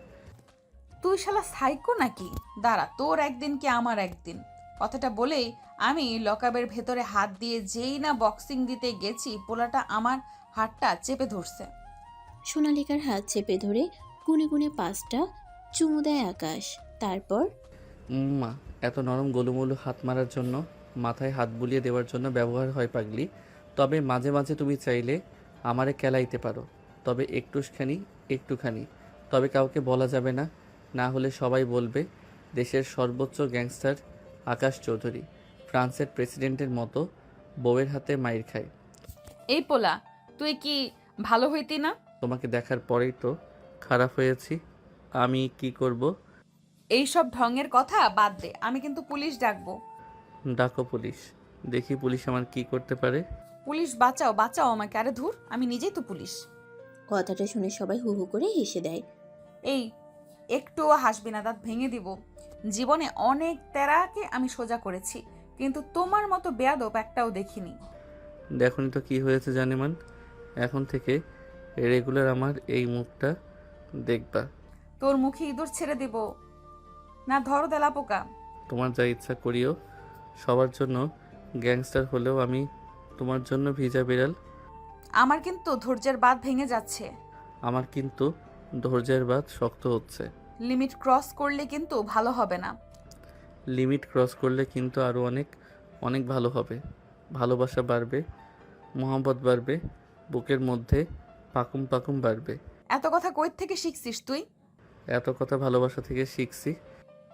তুই শালা সাইকো নাকি? দাঁড়া, তোর একদিন কি আমার একদিন। কথাটা বলেই আমি লকআপের ভেতরে হাত দিয়ে যেই না বক্সিং দিতে গেছি, পোলাটা আমার হাতটা চেপে ধরছে। সোনালিকার হাত চেপে ধরে গুনে গুনে 5টা চুমু দেয় আকাশ। তারপর মা, এত নরম গোলুমলু হাত মারার জন্য, মাথায় হাত বুলিয়ে দেওয়ার জন্য ব্যবহার হয় পাগলি। তবে মাঝে মাঝে তুমি চাইলে আমারে কেলাইতে পারো, তবে একটুখানি। তবে কাউকে বলা যাবে না, না হলে সবাই বলবে দেশের সর্বোচ্চ গ্যাংস্টার আকাশ চৌধুরী ফ্রান্সের প্রেসিডেন্টের মতো বউয়ের হাতে মাইর খায়। এই পোলা, তুই কি ভালো হইতি না? তোমাকে দেখার পরেই তো খারাপ হয়েছি। আমি কি করব? এইসব ঢঙের কথা বাদ দে, আমি কিন্তু পুলিশ ডাকবো। ডাকো পুলিশ, দেখি পুলিশ আমার কি করতে পারে। পুলিশ বাঁচাও, বাঁচাও আমাকে। আরে ধুর, আমি নিজেই তো পুলিশ। কথাটা শুনে সবাই হু হু করে হেসে দেয়। এই একটুও হাসবি না, দাঁত ভেঙে দিব। জীবনে অনেক তেরাকে আমি সোজা করেছি, কিন্তু তোমার মতো বেয়াদব একটাও দেখিনি। দেখুন তো কি হয়েছে জানেমান, এখন থেকে রেগুলার আমার এই মুখটা দেখবা। তোর মুখে ইঁদুর ছেড়ে দিব না, ধরো দেলা পোকা। তোমার যা ইচ্ছা করিও। সবার জন্য গ্যাংস্টার হলেও আমি তোমার জন্য ভিজা বিড়াল। আমার কিন্তু ধৈর্যের বাঁধ ভেঙে যাচ্ছে। আমার কিন্তু ধৈর্যের বাঁধ শক্ত হচ্ছে। লিমিট ক্রস করলে কিন্তু ভালো হবে না। লিমিট ক্রস করলে কিন্তু আরও অনেক ভালো হবে। ভালোবাসা বাড়বে, মোহাম্মত বাড়বে, বুকের মধ্যে পাকুম পাকুম বাড়বে। এত কথা কই থেকে শিখছিস তুই? এত কথা ভালোবাসা থেকে শিখছি।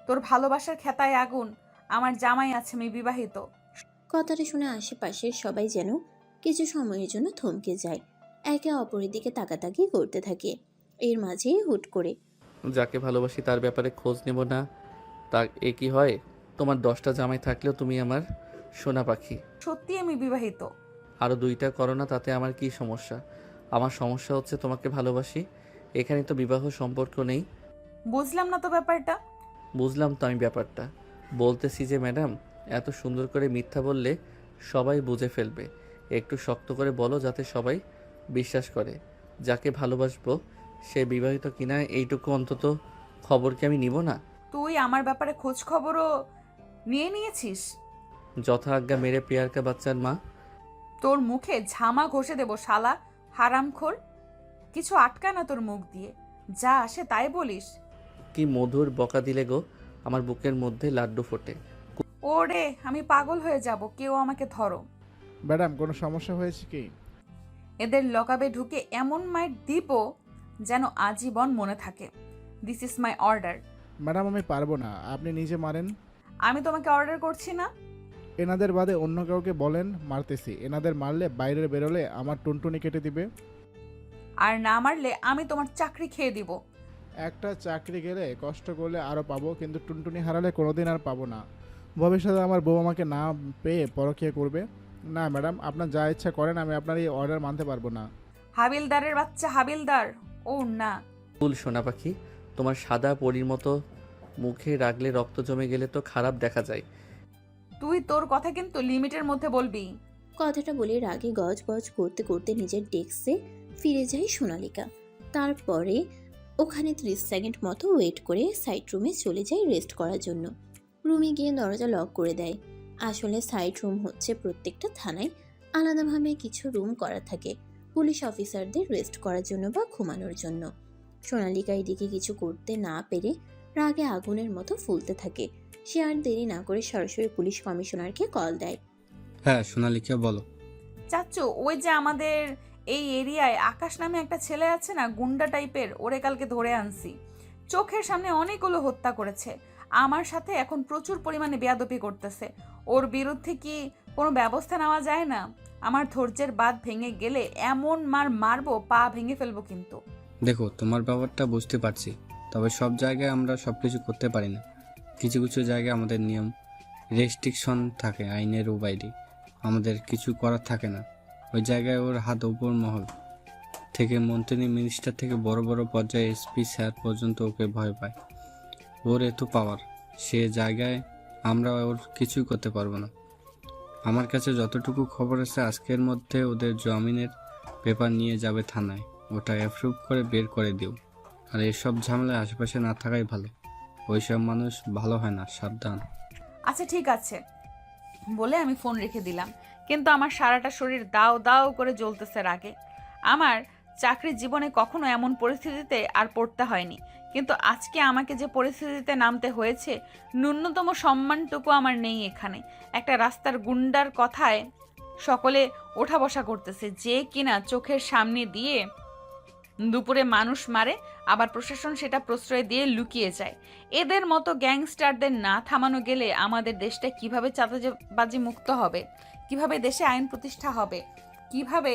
তোর ভালোবাসার খেতায় আগুন। আমার জামাই আছে, আমি বিবাহিত। কথাটা শুনে আশেপাশের সবাই যেন কিছু সময়ের জন্য থমকে যায়, একে অপরের দিকে তাকাতাকি করতে থাকে। এর মাঝেই হুট করে যাকে ভালোবাসি তার ব্যাপারে খোঁজ নেব না, তা এ কি হয়? তোমার 10টা জামাই থাকলেও তুমি আমার সোনা পাখি। সত্যি আমি বিবাহিত। আরও 2টা করো না, তাতে আমার কি সমস্যা? আমার সমস্যা হচ্ছে তোমাকে ভালোবাসি। এখানে তো বিবাহ সম্পর্ক নেই। বুঝলাম না তো ব্যাপারটা। বুঝলাম তো আমি ব্যাপারটা। বলতেছি যে ম্যাডাম, এত সুন্দর করে মিথ্যা বললে সবাই বুঝে ফেলবে। একটু শক্ত করে বলো যাতে সবাই বিশ্বাস করে। যাকে ভালোবাসবো সে বিবাহিত কিনা এইটুকু অন্তত খবর কি আমি নিব না? তুই আমার ব্যাপারে খোঁজ খবরও নিয়ে নিয়েছিস? যথা আজ্ঞা মেরে পেয়ারকা বাচ্চার মা। তোর মুখে ঝামা ঘষে দেব শালা হারামখোর। কিছু আটকা না তোর মুখ দিয়ে, যা আসে তাই বলিস। কি মধুর বকা দিলে গো, আমার বুকের মধ্যে লাড্ডু ফোটে। ওরে আমি পাগল হয়ে যাব, কেউ আমাকে ধরো। ম্যাডাম কোনো সমস্যা হয়েছে কি? এদের লকাবে ঢুকে এমন মাইর দিব যেন আজীবন মনে থাকে। This is my order. Madam আমি পারবো না, আপনি নিজে মারেন। আমি তোমাকে অর্ডার করছি না। এনাদের বাদে অন্য কাউকে বলেন মারতেছি। এনাদের মারলে বাইরে বেরোলে আমার টুনটুনি কেটে দিবে। আর না মারলে আমি তোমার চাকরি খেয়ে দিব। একটা চাকরি গেলে কষ্ট করলে আরও পাবো, কিন্তু টুনটুনি হারালে কোনোদিন আর পাবো না। ভবিষ্যতে আমার বউ আমাকে না পেয়ে পরকীয়া করবে। না ম্যাডাম, আপনার যা ইচ্ছা করেন, আমি আপনার এই অর্ডার মানতে পারবো না। হাবিলদারের বাচ্চা হাবিলদার। ও না, ফুল সোনা পাখি, তোমার সাদা পরীর মতো মুখে রাগলে রক্ত জমে গেলে তো খারাপ দেখা যায়। তুই তোর কথা কিন্তু লিমিটের মধ্যে বলবি। কথাটা বলে রাগে গজগজ করতে করতে নিজের ডেস্কে ফিরে যায় সোনালিকা। তারপরে ওখানে 30 সেকেন্ড মতো ওয়েট করে সাইড রুমে চলে যায় রেস্ট করার জন্য। রুমে গিয়ে দরজা লক করে দেয়। আসলে সাইড রুম হচ্ছে প্রত্যেকটা থানায় আলাদাভাবে কিছু রুম করা থাকে পুলিশ অফিসারদের রেস্ট করার জন্য বা ঘুমানোর জন্য। সোনালিকা এদিকে কিছু করতে না পেরে রাগে আগুনের মতো ফুলতে থাকে। সে আর দেরি না করে সরাসরি পুলিশ কমিশনারকে কল দেয়। হ্যাঁ সোনালিকা বলো। চাচ্চু, ওই যে আমাদের এই এরিয়ায় আকাশ নামে একটা ছেলে আছে না, গুন্ডা টাইপের, ওরে কালকে ধরে আনছি। চোখের সামনে অনেকগুলো হত্যা করেছে। আমার সাথে এখন প্রচুর পরিমাণে বেয়াদবি করতেছে। ওর বিরুদ্ধে কি কোনো ব্যবস্থা নেওয়া যায় না? আমার ধৈর্যের বাঁধ ভেঙে গেলে এমন মারবো, পা ভেঙে ফেলবো কিন্তু। দেখো তোমার ব্যাপারটা বুঝতে পারছি, তবে সব জায়গায় আমরা সব কিছু করতে পারি না। কিছু কিছু জায়গায় আমাদের নিয়ম রেস্ট্রিকশন থাকে, আইনের বাইরে আমাদের কিছু করার থাকে না। ওই জায়গায় ওর হাত উপর মহল থেকে মন্ত্রী মিনিস্টার থেকে বড় বড় পর্যায়ে এসপি স্যার পর্যন্ত ওকে ভয় পায়। ওর এত পাওয়ার, সে জায়গায় আমরা ওর কিছুই করতে পারবো না। আমার কাছে যতটুকু খবর আছে আজকের মধ্যে ওদের জামিনের পেপার নিয়ে যাবে থানায়, ওটা অ্যাপ্রুভ করে বের করে দিও। আর এসব ঝামেলায় আশেপাশে না থাকাই ভালো, ওইসব মানুষ ভালো হয় না, সাবধান। আচ্ছা ঠিক আছে বলে আমি ফোন রেখে দিলাম। কিন্তু আমার সারাটা শরীর দাও দাও করে জ্বলতেছে রাগে। আমার চাকরির জীবনে কখনো এমন পরিস্থিতিতে আর পড়তে হয়নি, কিন্তু আজকে আমাকে যে পরিস্থিতিতে নামতে হয়েছে, ন্যূনতম সম্মানটুকু আমার নেই এখানে। একটা রাস্তার গুন্ডার কথায় সকলে ওঠা বসা করতেছে, যে কিনা চোখের সামনে দিয়ে দুপুরে মানুষ মারে, আবার প্রশাসন সেটা প্রশ্রয় দিয়ে লুকিয়ে যায়। এদের মতো গ্যাংস্টারদের না থামানো গেলে আমাদের দেশটা কিভাবে চাঁদাবাজি মুক্ত হবে, কিভাবে দেশে আইন প্রতিষ্ঠা হবে, কিভাবে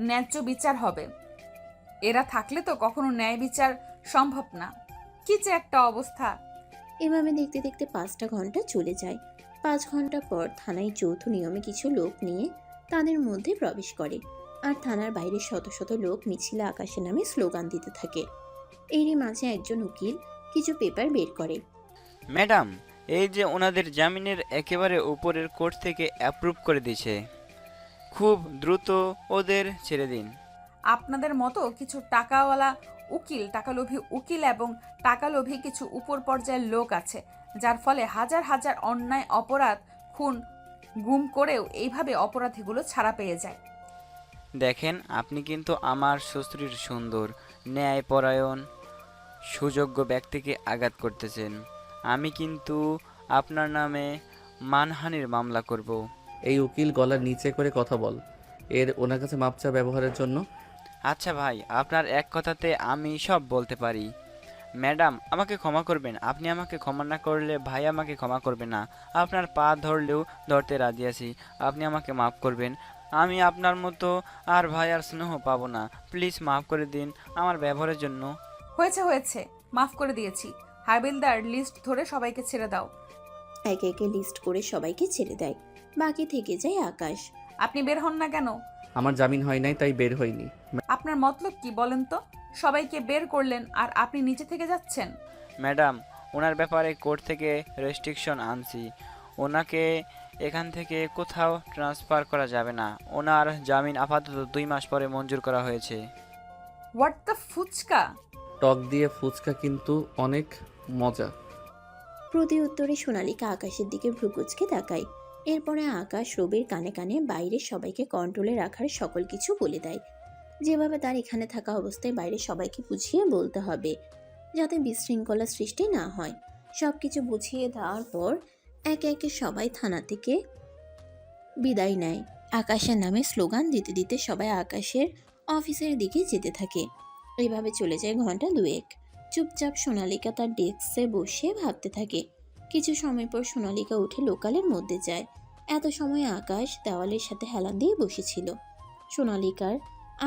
ন্যায্য বিচার হবে? এরা থাকলে তো কখনো ন্যায় বিচার সম্ভব না। কি যে একটা অবস্থা। এভাবে দেখতে দেখতে 5টা ঘন্টা চলে যায়। 5 ঘন্টা পর থানায় যৌথ নিয়মে কিছু লোক নিয়ে তাদের মধ্যে প্রবেশ করে, আর থানার বাইরে শত শত লোক মিছিলে আকাশের নামে স্লোগান দিতে থাকে। এরই মাঝে একজন উকিল কিছু পেপার বের করে। ম্যাডাম, এই যে ওনাদের জামিনের একেবারে উপরের কোর্ট থেকে অ্যাপ্রুভ করে দিয়েছে, খুব দ্রুত ওদের ছেড়ে দিন। আপনাদের মতো কিছু টাকাওয়ালা উকিল, টাকালোভী উকিল এবং টাকালোভী কিছু উপর পর্যায়ের লোক আছে, যার ফলে হাজার হাজার অন্যায় অপরাধ, খুন, গুম করেও এইভাবে অপরাধীগুলো ছাড়া পেয়ে যায়। দেখেন, আপনি কিন্তু আমার শ্বশুরের সুন্দর, ন্যায়পরায়ণ, সুযোগ্য ব্যক্তিকে আঘাত করতেছেন। আমি কিন্তু আপনার নামে মানহানির মামলা করব। এই উকিল গলার নিচে করে কথা বল, এর ওনার কাছে মাপচা ব্যবহারের জন্য। আচ্ছা ভাই, আপনার এক কথাতে আমি সব বলতে পারি। ম্যাডাম আমাকে ক্ষমা করবেন, আপনি আমাকে ক্ষমা না করলে ভাই আমাকে ক্ষমা করবে না। আপনার পা ধরলেও ধরতে রাজি আছি, আপনি আমাকে মাফ করবেন। আমি আপনার মতো আর ভাই আর স্নেহ পাবো না, প্লিজ মাফ করে দিন আমার ব্যবহারের জন্য। হয়েছে হয়েছে, মাফ করে দিয়েছি। হাবিলদার, লিস্ট ধরে সবাইকে ছেড়ে দাও। একে একে লিস্ট করে সবাইকে ছেড়ে দেয়। বাকি থেকে যায় আকাশ। আপনি বের হন না কেন? আমার জামিন হয় নাই তাই বের হইনি। আপনার মতলব কি বলেন তো? সবাইকে বের করলেন আর আপনি নিচে থেকে যাচ্ছেন। ম্যাডাম, ওনার ব্যাপারে কোর্ট থেকে রেস্ট্রিকশন আনছি, ওনাকে এখান থেকে কোথাও ট্রান্সফার করা যাবে না। ওনার জামিন আপাতত 2 মাস পরে মঞ্জুর করা হয়েছে। What the fuchka? টক দিয়ে ফুচকা কিন্তু অনেক মজা। প্রতি উত্তরে সোনালিকা আকাশের দিকে ভ্রুকুচকে তাকায়। এরপরে আকাশ রবির কানে কানে বাইরে সবাইকে কন্ট্রোলে রাখার সকল কিছু বলে দেয়, যেভাবে তার এখানে থাকা অবস্থায় বাইরে সবাইকে বুঝিয়ে বলতে হবে, যাতে বিশৃঙ্খলা সৃষ্টি না হয়। সব কিছু বুঝিয়ে দেওয়ার পর একে একে সবাই থানা থেকে বিদায় নেয়। আকাশের নামে স্লোগান দিতে দিতে সবাই আকাশের অফিসের দিকে যেতে থাকে। এইভাবে চলে যায় ঘন্টা দুয়েক। চুপচাপ সোনালিকা তার ডেস্কে বসে ভাবতে থাকে। কিছু সময় পর সোনালিকা উঠে লোকালের মধ্যে যায়। এত সময় আকাশ দেওয়ালের সাথে হেলান দিয়ে বসেছিল। সোনালিকার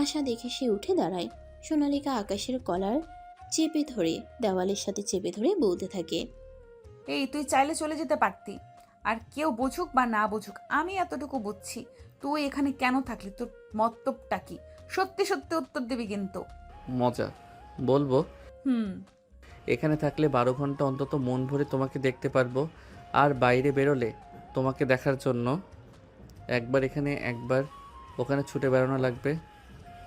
আশা দেখে সে উঠে দাঁড়ায়। সোনালিকা আকাশের কলার চেপে ধরে দেওয়ালের সাথে চেপে ধরে বলতে থাকে, এই তুই চাইলে চলে যেতে পারতি। আর কেউ বুঝুক বা না বুঝুক, আমি এতটুকু বুঝছি তুই এখানে কেন থাকলি, তোর মতলবটা কি? সত্যি সত্যি উত্তর দিবি কিন্তু। মজা বলবো? হুম। এখানে থাকলে 12 ঘন্টা অন্তত মন ভরে তোমাকে দেখতে পারবো। আর বাইরে বেরোলে তোমাকে দেখার জন্য একবার এখানে একবার ওখানে ছুটে বেড়ানো লাগবে।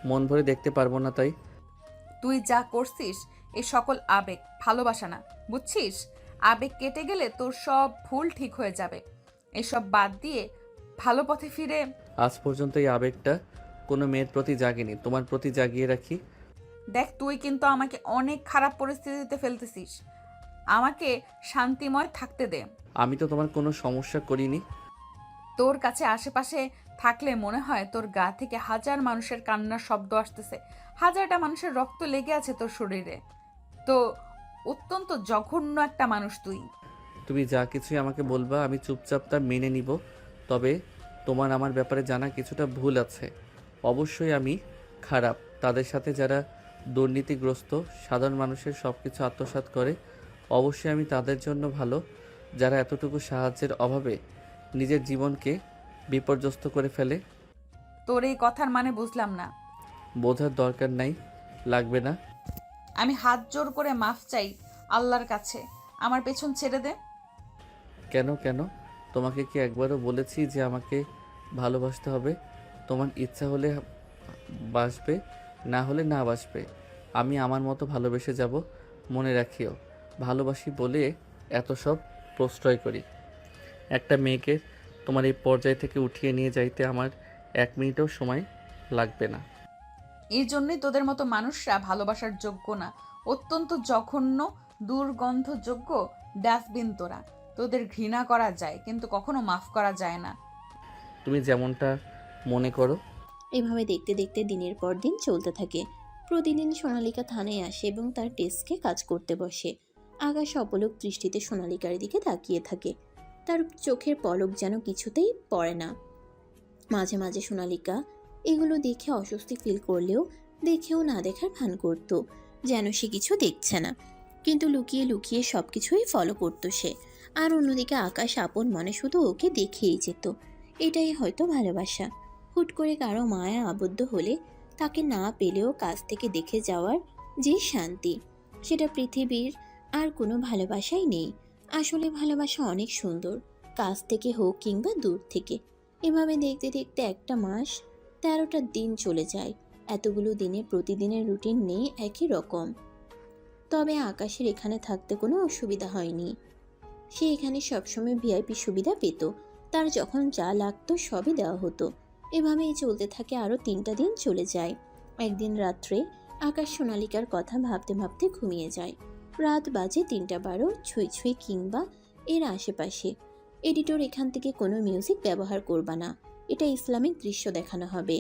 মন ভরে দেখতে পারবো না তাই। তুই যা করছিস এই সকল আবেগ, ভালোবাসা না, বুঝছিস? আবেগ কেটে গেলে তোর সব ভুল ঠিক হয়ে যাবে। এসব বাদ দিয়ে ভালো পথে ফিরে। আজ পর্যন্ত এই আবেগটা কোনো মেয়ের প্রতি জাগেনি, তোমার প্রতি জাগিয়ে রাখি। দেখ, তুই কিন্তু আমাকে অনেক খারাপ পরিস্থিতিতে ফেলতেছিস। আমাকে শান্তিময় থাকতে দে। আমি তো তোমার কোনো সমস্যা করিনি। তোর কাছে আশেপাশে থাকলে মনে হয় তোর গা থেকে হাজার মানুষের কান্নার শব্দ আসতেছে, হাজারটা মানুষের রক্ত লেগে আছে তোর শরীরে। তো অত্যন্ত জঘন্য একটা মানুষ তুই। তুমি যা কিছুই আমাকে বলবা আমি চুপচাপ তা মেনে নিব। তবে তোমার আমার ব্যাপারে জানা কিছুটা ভুল আছে। অবশ্যই আমি খারাপ। তাদের সাথে যারা দুর্নীতিগ্রস্ত সাধারণ মানুষের সব কিছু আত্মসাৎ করে, অবশ্যই আমি তাদের জন্য ভালো। যারা এতটুকু সাহায্যের অভাবে নিজের জীবনকে বিপর্যস্ত করে ফেলে। তোর এই কথার মানে বুঝলাম না। বোঝার দরকার নাই, লাগবে না। আমি হাত জোর করে মাফ চাই আল্লাহর কাছে, আমার পেছন ছেড়ে দে। কেন কেন? তোমাকে কি একবারও বলেছি যে আমাকে ভালোবাসতে হবে? তোমার ইচ্ছা হলে বাসবে, না হলে না বাসবে। আমি আমার মতো ভালোবেসে যাব। মনে রাখিও, ভালোবাসি বলে এত সব প্রশ্রয় করি। একটা মেয়েকে তোমার এই পর্যায় থেকে উঠিয়ে নিয়ে যাইতে আমার 1 মিনিটও সময় লাগবে না। এই জন্যই তোদের মতো মানুষরা ভালোবাসার যোগ্য না, অত্যন্ত জঘন্য, দুর্গন্ধযোগ্য ডাস্টবিন তোরা। তোদের ঘৃণা করা যায় কিন্তু কখনো মাফ করা যায় না। তুমি যেমনটা মনে করো। এভাবে দেখতে দেখতে দিনের পর দিন চলতে থাকে। প্রতিদিন সোনালিকা থানায় আসে এবং তার ডেস্কে কাজ করতে বসে। আকাশ অপলক দৃষ্টিতে সোনালিকার দিকে তাকিয়ে থাকে। তার চোখের পলক যেন কিছুতেই পড়ে না। মাঝে মাঝে সোনালিকা এগুলো দেখে অস্বস্তি ফিল করলেও দেখেও না দেখার ভান করত, যেন সে কিছু দেখছে না। কিন্তু লুকিয়ে লুকিয়ে সব কিছুই ফলো করত সে। আর অন্যদিকে আকাশ আপন মনে শুধু ওকে দেখেই যেত। এটাই হয়তো ভালোবাসা। হুট করে কারো মায়া আবদ্ধ হলে তাকে না পেলেও কাছ থেকে দেখে যাওয়ার যে শান্তি, সেটা পৃথিবীর আর কোনো ভালোবাসাই নেই। আসলে ভালোবাসা অনেক সুন্দর, কাছ থেকে হোক কিংবা দূর থেকে। এভাবে দেখতে দেখতে একটা মাস 13টা দিন চলে যায়। এতগুলো দিনে প্রতিদিনের রুটিন নেই একই রকম। তবে আকাশের এখানে থাকতে কোনো অসুবিধা হয়নি। সে এখানে সবসময় ভিআইপি সুবিধা পেত। তার যখন যা লাগতো সবই দেওয়া হতো। এভাবেই চলতে থাকে। আরও 3টা দিন চলে যায়। একদিন রাত্রে আকাশ সোনালিকার কথা ভাবতে ভাবতে ঘুমিয়ে যায়। রাত বাজে 3:12, ছুঁই ছুঁই কিংবা এর আশেপাশে। এডিটর এখান থেকে কোনো মিউজিক ব্যবহার করবা না, এটা ইসলামিক দৃশ্য দেখানো হবে।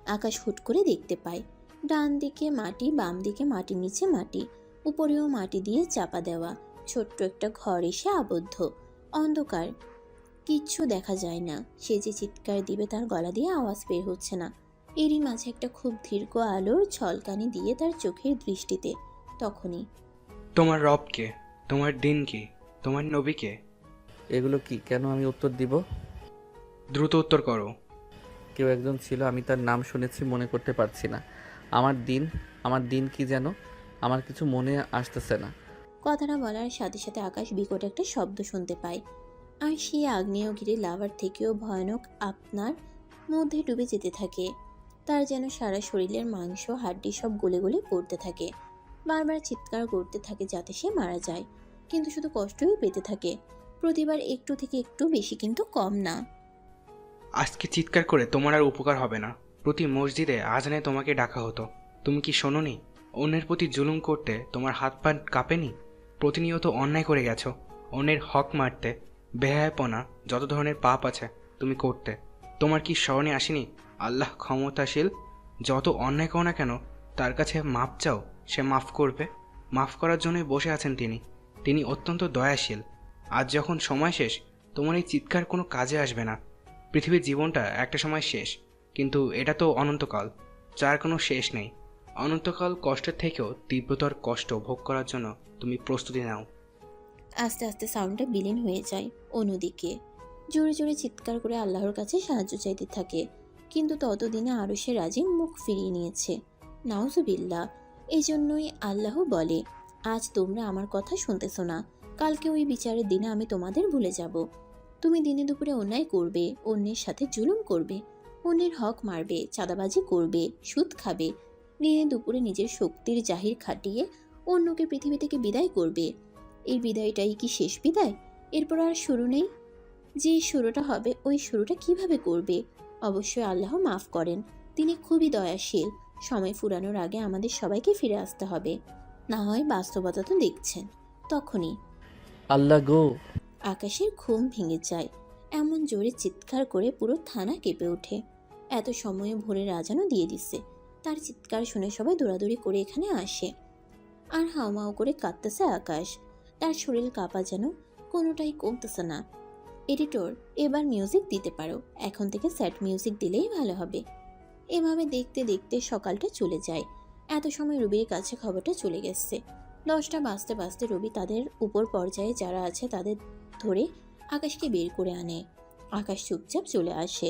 আকাশ হুট করে দেখতে পায় ডান দিকে মাটি, বাম দিকে মাটির নিচে মাটি, উপরেও মাটি দিয়ে চাপা দেওয়া ছোট্ট একটা ঘর এসে আবদ্ধ। অন্ধকার, কিচ্ছু দেখা যায় না। সে যে চিৎকার দিবে তার গলা দিয়ে আওয়াজ বের হচ্ছে না। এরই মাঝে একটা খুব দীর্ঘ আলোর ঝলকানি দিয়ে তার চোখের দৃষ্টিতে। তখনই, তোমার রব কে? তোমার দিন কি? তোমার নবী কে? এগুলো কি? কেন আমি উত্তর দিব? দ্রুত উত্তর করো। কেউ একজন ছিল, আমি তার নাম শুনেছি, মনে করতে পারছি না। আমার দিন কি যেন? আমার কিছু মনে আসতেছে না। কথাটা বলার সাথে সাথে আকাশ বিকট একটা শব্দ শুনতে পায়। আর সেই আগ্নেয়গিরি লাভার থেকেও ভয়ানক আপনার মধ্যে ডুবে যেতে থাকে। তার যেন সারা শরীরের মাংস হাড্ডি সব গলে গলে পড়তে থাকে। বারবার চিৎকার করতে থাকে যাতে সে মারা যায়, কিন্তু শুধু কষ্টই পেতে থাকে। প্রতিবার একটু থেকে একটু বেশি, কিন্তু কম না। আজকে চিৎকার করে তোমার আর উপকার হবে না। প্রতি মসজিদে আজানে তোমাকে ডাকা হতো, তুমি কি শোনোনি? অন্যের প্রতি জুলুম করতে তোমার হাত পা কাঁপেনি? প্রতিনিয়ত অন্যায় করে গেছো, অন্যের হক মারতে বেহায়াপনা, যত ধরনের পাপ আছে তুমি করতে। তোমার কি স্মরণে আসেনি আল্লাহ ক্ষমতাশীল? যত অন্যায় করো না কেন তার কাছে মাপ চাও, সে মাফ করবে। মাফ করার জন্যই বসে আছেন তিনি। তিনি অত্যন্ত দয়াশীল। আজ যখন সময় শেষ, তোমার এই চিৎকার কোনো কাজে আসবে না। পৃথিবীর জীবনটা একটা সময় শেষ, কিন্তু এটা তো অনন্তকাল, যার কোনো শেষ নেই। অনন্তকাল কষ্টের থেকেও তীব্রতর কষ্ট ভোগ করার জন্য তুমি প্রস্তুতি নাও। আস্তে আস্তে সাউন্ডটা বিলীন হয়ে যায়। অন্যদিকে জোরে জোরে চিৎকার করে আল্লাহর কাছে সাহায্য চাইতে থাকে, কিন্তু ততদিনে আরও সে রাজি মুখ ফিরিয়ে নিয়েছে। নাউজুবিল্লাহ। এই জন্যই আল্লাহ বলে, আজ তোমরা আমার কথা শুনতেছো না, কালকে ওই বিচারের দিনে আমি তোমাদের ভুলে যাব। তুমি দিনে দুপুরে অন্যায় করবে, অন্যের সাথে জুলুম করবে, অন্যের হক মারবে, চাঁদাবাজি করবে, সুদ খাবে, দিনে দুপুরে নিজের শক্তির জাহির খাটিয়ে অন্যকে পৃথিবী থেকে বিদায় করবে। এই বিদায়টাই কি শেষ বিদায়? এরপর আর শুরু নেই? যে শুরুটা হবে ওই শুরুটা কিভাবে করবে? অবশ্যই আল্লাহ মাফ করেন, তিনি খুবই দয়াশীল। সময় ফুরানোর আগে আমাদের সবাইকে ফিরে আসতে হবে, না হয় বাস্তবতা তো দেখছেন। তখনই আল্লাহ গো! আকাশের ঘুম ভেঙে যায়। এমন জোরে চিৎকার করে পুরো থানা কেঁপে ওঠে। এত সময়ে ভোরের আজানও দিয়ে দিচ্ছে। তার চিৎকার শুনে সবাই দৌড়াদৌড়ি করে এখানে আসে। আর হাউমাউ করে কাঁদতেছে আকাশ। তার শরীর কাঁপা যেন কোনোটাই কমতেছে না। এডিটর, এবার মিউজিক দিতে পারো, এখন থেকে স্যাড মিউজিক দিলেই ভালো হবে। এভাবে দেখতে দেখতে সকালটা চলে যায়। এত সময় রবির কাছে খবরটা চলে গেছে। 10টা বাজতে বাজতে রবি তাদের উপর পর্যায়ে যারা আছে তাদের ধরে আকাশকে বের করে আনে। আকাশ চুপচাপ চলে আসে।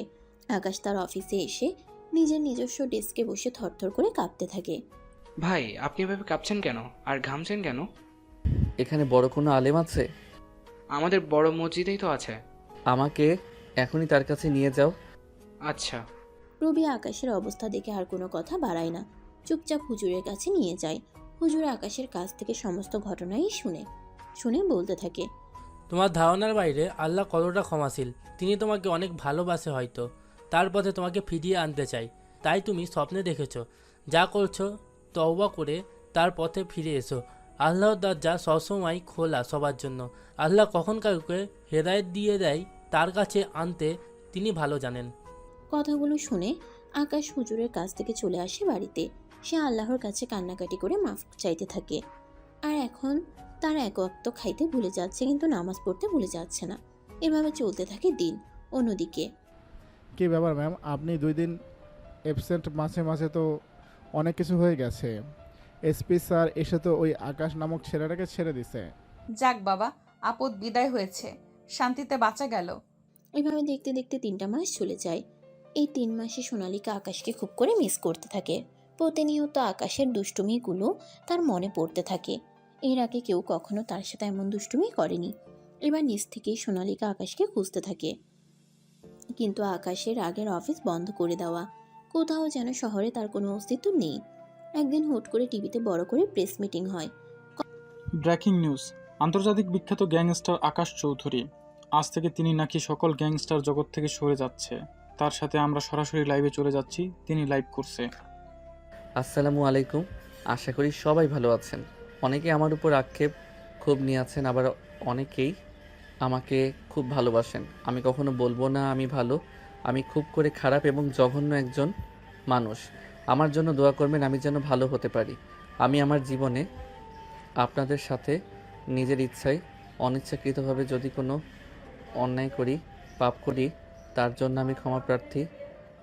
আকাশ তার অফিসে এসে নিজের নিজস্ব ডেস্কে বসে থরথর করে কাঁপতে থাকে। ভাই, আপনি এভাবে কাঁপছেন কেন আর ঘামছেন কেন? এখানে বড় কোনো আলেম আছে? আমাদের বড় মসজিদেই তো আছে। আমাকে এখনই তার কাছে নিয়ে যাও। আচ্ছা। রবি আকাশের অবস্থা দেখে আর কোনো কথা বাড়ায় না, চুপচাপ হুজুরের কাছে নিয়ে যায়। হুজুর আকাশের কাছ থেকে সমস্ত ঘটনাই শুনে বলতে থাকে, তোমার ধারণার বাইরে আল্লাহ কতটা ক্ষমাশীল। তিনি তোমাকে অনেক ভালোবাসে, হয়তো তার পথে তোমাকে ফিরিয়ে আনতে চাই। তাই তুমি স্বপ্নে দেখেছো, যা করছো তওবা করে তার পথে ফিরে এসো। আল্লাহর দরজা সবসময় খোলা সবার জন্য। আল্লাহ কখন কাউকে হেদায়েত দিয়ে দেয় তার কাছে আনতে তিনি ভালো জানেন। কথাগুলো শুনে আকাশ হুজুরের কাছ থেকে চলে আসে বাড়িতে। সে আল্লাহর কাছে কান্নাকাটি করে মাফ চাইতে থাকে। আর এখন তার এক ওয়াক্ত খাইতে ভুলে যাচ্ছে, কিন্তু নামাজ পড়তে ভুলে যাচ্ছে না। এভাবে চলতে থাকে দিন। অন্যদিকে কী ব্যাপার ম্যাম, আপনি 2 দিন অ্যাবসেন্ট, মাঝে মাঝে তো অনেক কিছু হয়ে গেছে। এসপি স্যার এসে তো ওই আকাশ নামক ছেলেটাকে ছেড়ে দিছে। যাক বাবা, আপদ বিদায় হয়েছে, শান্তিতে বাঁচা গেল। এভাবে দেখতে দেখতে 3টা মাস চলে যায়। এই 3 মাসে সোনালিকা আকাশকে খুব করে মিস করতে থাকে। প্রতিনিয়ত আকাশের দুষ্টুমিগুলো তার মনে পড়তে থাকে। এর আগে কেউ কখনো তার সাথে এমন দুষ্টুমি করেনি। এবার নিজ থেকেই সোনালিকা আকাশকে খুঁজতে থাকে, কিন্তু আকাশের আগের অফিস বন্ধ করে দেওয়া। কোথাও যেন শহরে তার কোনো অস্তিত্ব নেই। একদিন হুট করে টিভিতে বড় করে প্রেস মিটিং হয়। ব্রেকিং নিউজ, আন্তর্জাতিক বিখ্যাত গ্যাংস্টার আকাশ চৌধুরী, আজ থেকে তিনি নাকি সকল গ্যাংস্টার জগৎ থেকে সরে যাচ্ছে। তার সাথে আমরা সরাসরি লাইভে চলে যাচ্ছি, তিনি লাইভ করছে। আসসালামু আলাইকুম। আশা করি সবাই ভালো আছেন। অনেকে আমার উপর আক্ষেপ খুব নিয়ে আছেন, আবার অনেকেই আমাকে খুব ভালোবাসেন। আমি কখনো বলবো না আমি ভালো। আমি খুব করে খারাপ এবং জঘন্য একজন মানুষ। আমার জন্য দোয়া করবেন, আমি যেন ভালো হতে পারি। আমি আমার জীবনে আপনাদের সাথে নিজের ইচ্ছায় অনিচ্ছাকৃতভাবে যদি কোনো অন্যায় করি, পাপ করি, তার জন্য আমি ক্ষমা প্রার্থী।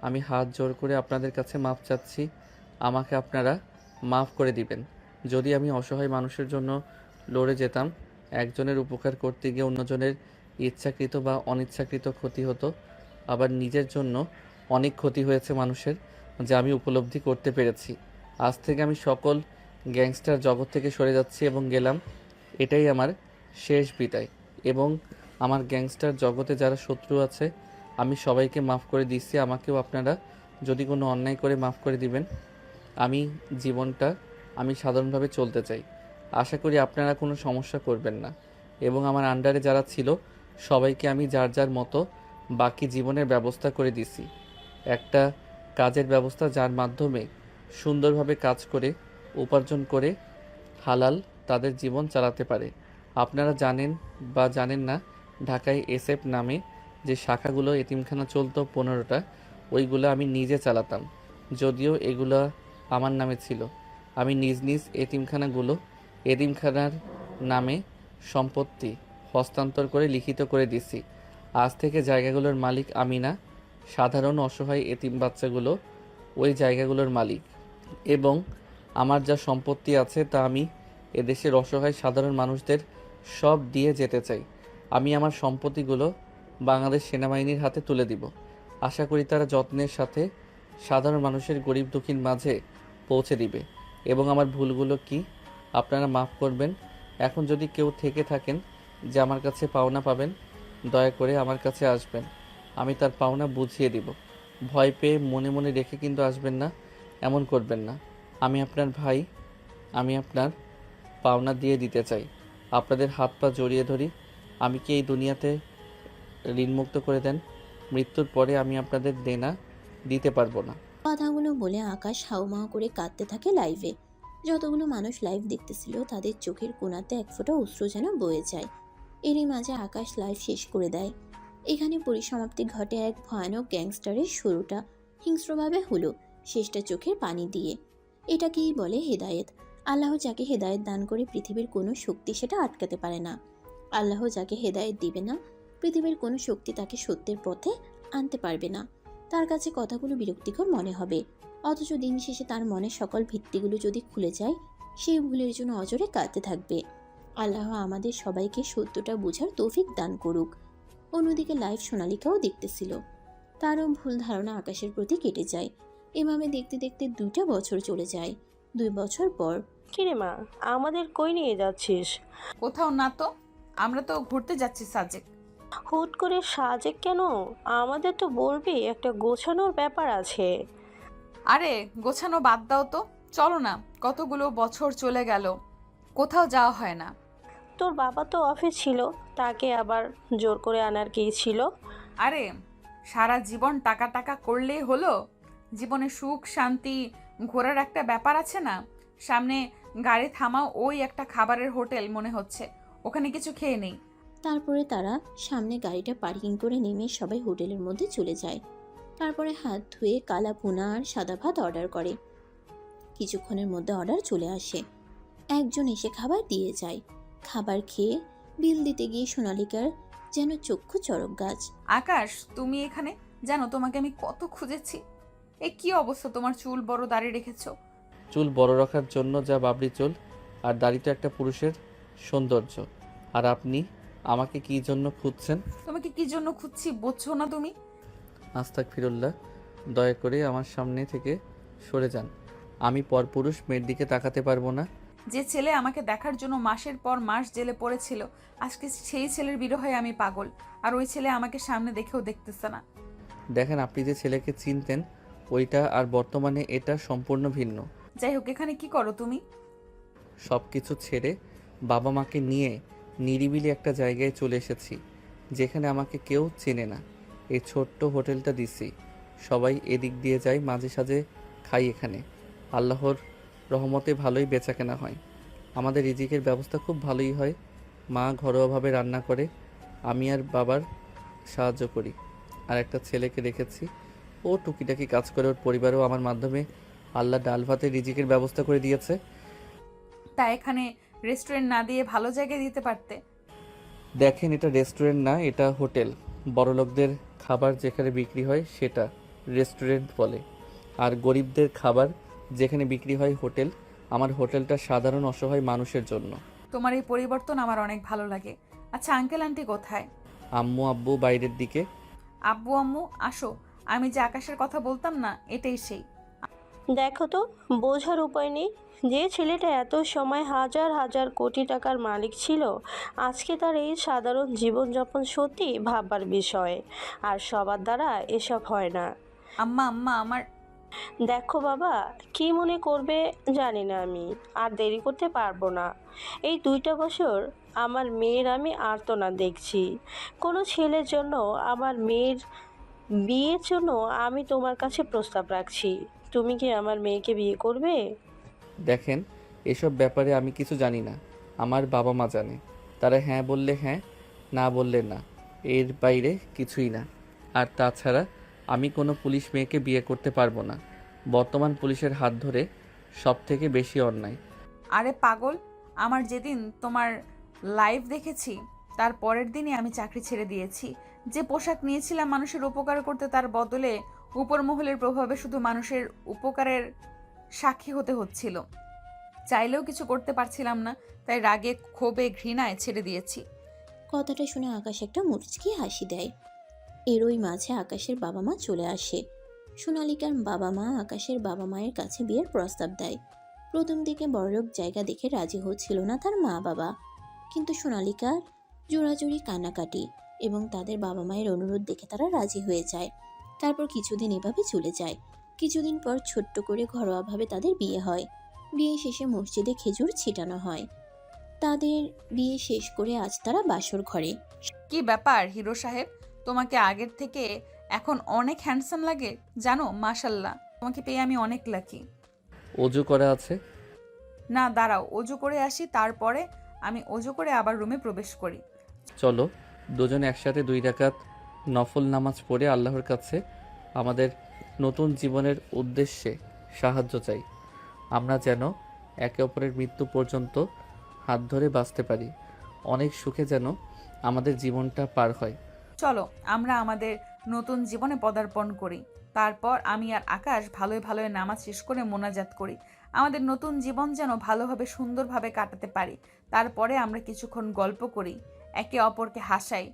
আমি হাত জোর করে আপনাদের কাছে মাফ চাচ্ছি। আমাকে আপনারা মাফ করে দিবেন। যদি আমি অসহায় মানুষের জন্য লড়ে যেতাম, একজনের উপকার করতে গিয়ে অন্যজনের ইচ্ছাকৃত বা অনিচ্ছাকৃত ক্ষতি হতো। আবার নিজের জন্য অনেক ক্ষতি হয়েছে মানুষের, যা আমি উপলব্ধি করতে পেরেছি। আজ থেকে আমি সকল গ্যাংস্টার জগৎ থেকে সরে যাচ্ছি এবং গেলাম। এটাই আমার শেষ বিদায়। এবং আমার গ্যাংস্টার জগতে যারা শত্রু আছে আমি সবাইকে মাফ করে দিচ্ছি। আমাকেও আপনারা যদি কোনো অন্যায় করে মাফ করে দিবেন। জীবনটা আমি সাধারণভাবে চলতে চাই। আশা করি আপনারা কোনো সমস্যা করবেন না। এবং আমার আন্ডারে যারা ছিল সবাইকে আমি যার যার মতো বাকি জীবনের ব্যবস্থা করে দিছি। একটা কাজের ব্যবস্থা যার মাধ্যমে সুন্দরভাবে কাজ করে উপার্জন করে হালাল তাদের জীবন চালাতে পারে। আপনারা জানেন বা জানেন না, ঢাকায় এসএফ নামে যে শাখাগুলো এতিমখানা চলতো 15টা, ওইগুলো আমি নিজে চালাতাম। যদিও এগুলো আমার নামে ছিল। আমি নিজ নিজ এতিমখানার নামে সম্পত্তি হস্তান্তর করে লিখিত করে দিছি। আজ থেকে জায়গাগুলোর মালিক আমি না, সাধারণ অসহায় এতিম বাচ্চাগুলো ওই জায়গাগুলোর মালিক। এবং আমার যা সম্পত্তি আছে তা আমি এদেশের অসহায় সাধারণ মানুষদের সব দিয়ে যেতে চাই। আমি আমার সম্পত্তিগুলো বাংলাদেশ সেনাবাহিনীর হাতে তুলে দিব। আশা করি তারা যত্নের সাথে সাধারণ মানুষের গরিব দুঃখীর মাঝে পৌঁছে দিবে। এবং আমার ভুলগুলো কি আপনারা মাফ করবেন। এখন যদি কেউ থেকে থাকেন যে আমার কাছে পাওনা পাবেন, দয়া করে আমার কাছে আসবেন, আমি তার পাওনা বুঝিয়ে দিব। ভয় পেয়ে মনে মনে রেখে কিন্তু আসবেন না, এমন করবেন না। আমি আপনার ভাই, আমি আপনার পাওনা দিয়ে দিতে চাই। আপনাদের হাত পা জড়িয়ে ধরি। আমি কি এই দুনিয়াতে ঋণমুক্ত করে দেন, মৃত্যুর পরে আমি আপনাদের দেনা দিতে পারবো না। কথাগুলো বলে আকাশ হাউমাউ করে কাঁদতে থাকে লাইভে। যতগুলো মানুষ লাইভ দেখতেছিল তাদের চোখের কোণাতে এক ফোঁটা অশ্রু যেন বয়ে যায়। এরই মাঝে আকাশ লাইভ শেষ করে দেয়। এখানে পরিসমাপ্তি ঘটে এক ভয়ানক গ্যাংস্টারের শুরুটা হিংস্রভাবে হলো, শেষটা চোখের পানি দিয়ে। এটাকেই বলে হেদায়েত। আল্লাহ যাকে হেদায়েত দান করে পৃথিবীর কোনো শক্তি সেটা আটকাতে পারে না। আল্লাহ যাকে হেদায়েত দিবে না, পৃথিবীর কোনো শক্তি তাকে সত্যের পথে আনতে পারবে না। তার কাছে কথাগুলো বিরক্তিকর মনে হবে, অথচ দিন শেষে তার মনে সকল ভিত্তিগুলো যদি খুলে যায়, সেই ভুলের জন্য অজরে কাঁদতে থাকবে। আল্লাহ আমাদের সবাইকে সত্যটা বোঝার তৌফিক দান করুক। অন্যদিকে লাইভ সোনালিকাও দেখতেছিল। তারও ভুল ধারণা আকাশের প্রতি কেটে যায়। এভাবে দেখতে দেখতে 2টা বছর চলে যায়। 2 বছর পর কিরে মা, আমাদের কই নিয়ে যাচ্ছিস? কোথাও না তো, আমরা তো ঘুরতে যাচ্ছি সাজেক। হুট করে সাজেক কেন? আমাদের তো বলবি, একটা গোছানোর ব্যাপার আছে। আরে গোছানো বাদ দাও তো, চলো না। কতগুলো বছর চলে গেল, কোথাও যাওয়া হয় না। তোর বাবা তো অফিস ছিল, তাকে আবার জোর করে আনার কি ছিল? আরে সারা জীবন টাকা টাকা করলেই হলো? জীবনে সুখ শান্তি ঘোরার একটা ব্যাপার আছে না? সামনে গাড়ি থামাও, ওই একটা খাবারের হোটেল মনে হচ্ছে, ওখানে কিছু খেয়ে নেই। তারপরে তারা সামনে গাড়িটা পার্কিং করে নেমে সবাই হোটেলের মধ্যে চলে যায়। তারপরে হাত ধুয়ে কালা ভুনা আর সাদা ভাত অর্ডার করে। কিছুক্ষণের মধ্যে অর্ডার চলে আসে। একজন এসে খাবার দিয়ে যায়। খাবার খেয়ে বিল দিতে গিয়ে সোনালিকার যেন চক্ষু চড়ক গাছ। আকাশ, তুমি এখানে? জানো তোমাকে আমি কত খুঁজেছি। এ কি অবস্থা, তোমার চুল বড়, দাড়ি রেখেছো? চুল বড় রাখার জন্য যা বাবরি চুল, আর দাড়ি তো একটা পুরুষের সৌন্দর্য। আর আপনি আমাকে কি জন্য খুঁজছেন? তোমাকে কি জন্য খুঁজছি বুঝছো না তুমি? আস্তাগফিরুল্লাহ, দয়া করে আমার সামনে থেকে সরে যান। আমি পরপুরুষ মেয়ের দিকে তাকাতে পারবো না। যে ছেলে আমাকে দেখার জন্য মাসের পর মাস জেলে পড়েছিল, আজকে সেই ছেলের বিরহে আমি পাগল। আর ওই ছেলে আমাকে সামনে দেখেও দেখতেছে না। দেখেন, আপনি যে ছেলেকে চিনতেন ওইটা আর বর্তমানে এটা সম্পূর্ণ ভিন্ন। যাই হোক, এখানে কি করো তুমি? সব কিছু ছেড়ে বাবা মাকে নিয়ে নিরিবিলি একটা জায়গায় চলে এসেছি, যেখানে আমাকে কেউ চেনে না। এই ছোট্ট হোটেলটা দিছি, সবাই এদিক দিয়ে যায়, মাঝে সাঝে খাই এখানে। আল্লাহর রহমতে ভালোই বেচাকেনা হয়। আমাদের রিজিকের ব্যবস্থা খুব ভালোই হয়। মা ঘরোয়াভাবে রান্না করে, আমি আর বাবার সাহায্য করি। আর একটা ছেলেকে রেখেছি, ও টুকিটাকি কাজ করে। ওর পরিবারও আমার মাধ্যমে আল্লাহ ডাল ভাতে রিজিকের ব্যবস্থা করে দিয়েছে। তা এখানে রেস্টুরেন্ট না দিয়ে ভালো জায়গায় দিতে পারতে। দেখেন, এটা রেস্টুরেন্ট না, এটা হোটেল। বড়লোকদের খাবার যেখানে বিক্রি হয় সেটা রেস্টুরেন্ট বলে, আর গরিবদের খাবার যেখানে বিক্রি হয় হোটেল। আমার হোটেলটা সাধারণ অসহায় মানুষের জন্য। তোমার এই পরিবর্তন আমার অনেক ভালো লাগে। আচ্ছা, আঙ্কেল আন্টি কোথায়? আম্মু আব্বু বাইরের দিকে। আব্বু আম্মু আসো, আমি যে আকাশের কথা বলতাম না, এটাই সেই। দেখো তো, বোঝার উপায় নেই। যে ছেলেটা এত সময় হাজার হাজার কোটি টাকার মালিক ছিল, আজকে তার এই সাধারণ জীবনযাপন সত্যি ভাববার বিষয়। আর সবার দ্বারা এসব হয় না। আম্মা আম্মা আমার। দেখো বাবা, কি মনে করবে জানি না, আমি আর দেরি করতে পারবো না। এই 2টা বছর আমার মেয়ের আমি আর্তনাদ দেখছি। কোনো ছেলের জন্য আমার মেয়ের বিয়ের জন্য আমি তোমার কাছে প্রস্তাব রাখছি। তুমি কি আমার মেয়েকে বিয়ে করবে? দেখেন, এসব ব্যাপারে আমি কিছু জানি না, আমার বাবা মা জানে। তারা হ্যাঁ বললে হ্যাঁ, না বললে না, এর বাইরে কিছুই না। আর তাছাড়া আমি কোনো পুলিশ মেয়েকে বিয়ে করতে পারবো না। বর্তমান পুলিশের হাত ধরে সব থেকে বেশি অন্যায়। আরে পাগল, আমার যেদিন তোমার লাইভ দেখেছি তার পরের দিনই আমি চাকরি ছেড়ে দিয়েছি। যে পোশাক নিয়েছিলাম মানুষের উপকার করতে, তার বদলে উপর মহলের প্রভাবে শুধু মানুষের উপকারের সাক্ষী হতে হচ্ছিল। চাইলেও কিছু করতে পারছিলাম না, তাই রাগে ক্ষোভে ঘৃণায় ছেড়ে দিয়েছি। কথাটা শুনে আকাশ একটা মুচকি হাসি দেয়। এরই মাঝে আকাশের বাবা মা চলে আসে। সোনালিকার বাবা মা আকাশের বাবা মায়ের কাছে বিয়ের প্রস্তাব দেয়। প্রথম দিকে বড়লোক জায়গা দেখে রাজি হচ্ছিল না তার মা বাবা, কিন্তু সোনালিকার জোড়াজুড়ি কান্নাকাটি এবং তাদের বাবা মায়ের অনুরোধ দেখে তারা রাজি হয়ে যায়। তারপর কিছুদিন এভাবে চলে যায়। কিছুদিন পর ছোট্ট করে ঘরোয়াভাবে তাদের বিয়ে হয়। বিয়ে শেষে মসজিদে খেজুর ছিটানো হয়। তাদের বিয়ে শেষ করে আজ তারা বাসর ঘরে। কি ব্যাপার হিরো সাহেব, তোমাকে আগের থেকে এখন অনেক হ্যান্ডসাম লাগে জানো। মাশাল্লাহ, তোমাকে পেয়ে আমি অনেক লাকি। অজু করা আছে? না, দাঁড়াও, অজু করে আসি, তারপরে আমি অজু করে আবার রুমে প্রবেশ করি। চলো দুজনে একসাথে 2 রাকাত নফল নামাজ পড়ে আল্লাহর কাছে আমাদের নতুন জীবনের উদ্দেশ্যে সাহায্য চাই। আমরা যেন একে অপরের মৃত্যু পর্যন্ত হাত ধরে বাঁচতে পারি। অনেক সুখে যেন আমাদের জীবনটা পার হয়। চলো আমরা আমাদের নতুন জীবনে পদার্পণ করি। তারপর আমি আর আকাশ ভালোই ভালোই নামাজ শেষ করে মোনাজাত করি। আমাদের নতুন জীবন যেন ভালোভাবে সুন্দরভাবে কাটাতে পারি। তারপরে আমরা কিছুক্ষণ গল্প করি, একে অপরকে হাসাই।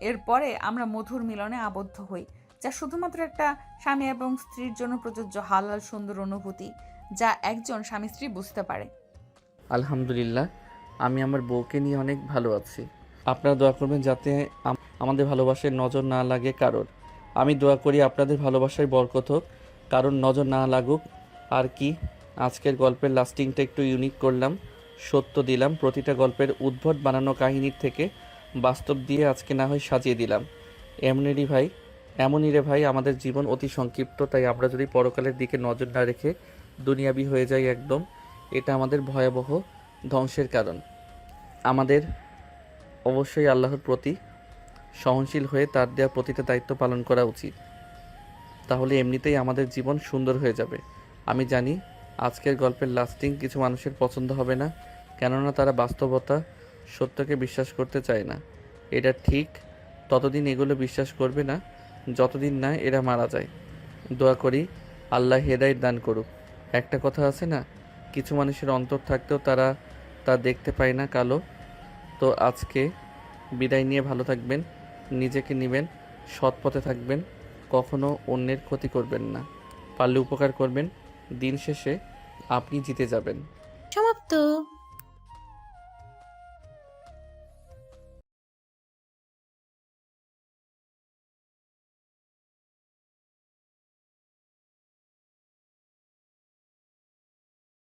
এরপরে আমরা মধুর মিলনে আবদ্ধ হই, যা শুধুমাত্র একটা স্বামী এবং স্ত্রীর জন্য প্রযোজ্য হালাল সুন্দর অনুভূতি, যা একজন স্বামী স্ত্রী বুঝতে পারে। আলহামদুলিল্লাহ, আমি আমার বউকে নিয়ে অনেক ভালো আছি। আপনারা দোয়া করবেন যাতে আমাদের ভালোবাসায় নজর না লাগে কারোর। আমি দোয়া করি আপনাদের ভালোবাসায় বরকত হোক, কারণ নজর না লাগুক। আর কি, আজকের গল্পের লাস্টিংটা একটু ইউনিক করলাম, সত্য দিলাম। প্রতিটা গল্পের উদ্ভট বানানো কাহিনীর থেকে বাস্তব দিয়ে আজকে না হয় সাজিয়ে দিলাম। এমনই রে ভাই, আমাদের জীবন অতি সংক্ষিপ্ত, তাই আমরা যদি পরকালের দিকে নজর না রেখে দুনিয়াবি হয়ে যাই একদম, এটা আমাদের ভয়াবহ ধ্বংসের কারণ। আমাদের অবশ্যই আল্লাহর প্রতি সহনশীল হয়ে তার দেওয়া প্রতিটা দায়িত্ব পালন করা উচিত। তাহলে এমনিতেই আমাদের জীবন সুন্দর হয়ে যাবে। আমি জানি আজকের গল্পের লাস্টিং কিছু মানুষের পছন্দ হবে না, কেননা তারা বাস্তবতা সত্যকে বিশ্বাস করতে চায় না। এটা ঠিক ততদিন এগুলো বিশ্বাস করবে না যতদিন না এরা মারা যায়। দোয়া করি আল্লাহ হেদায়েত দান করুক। একটা কথা আছে না, কিছু মানুষের অন্তর থাকতেও তারা তা দেখতে পায় না কালো। তো আজকে বিদায় নিয়ে ভালো থাকবেন, নিজেকে নেবেন, সৎ পথে থাকবেন, কখনো অন্যের ক্ষতি করবেন না, পারলে উপকার করবেন। দিন শেষে আপনি জিতে যাবেন। সমাপ্ত।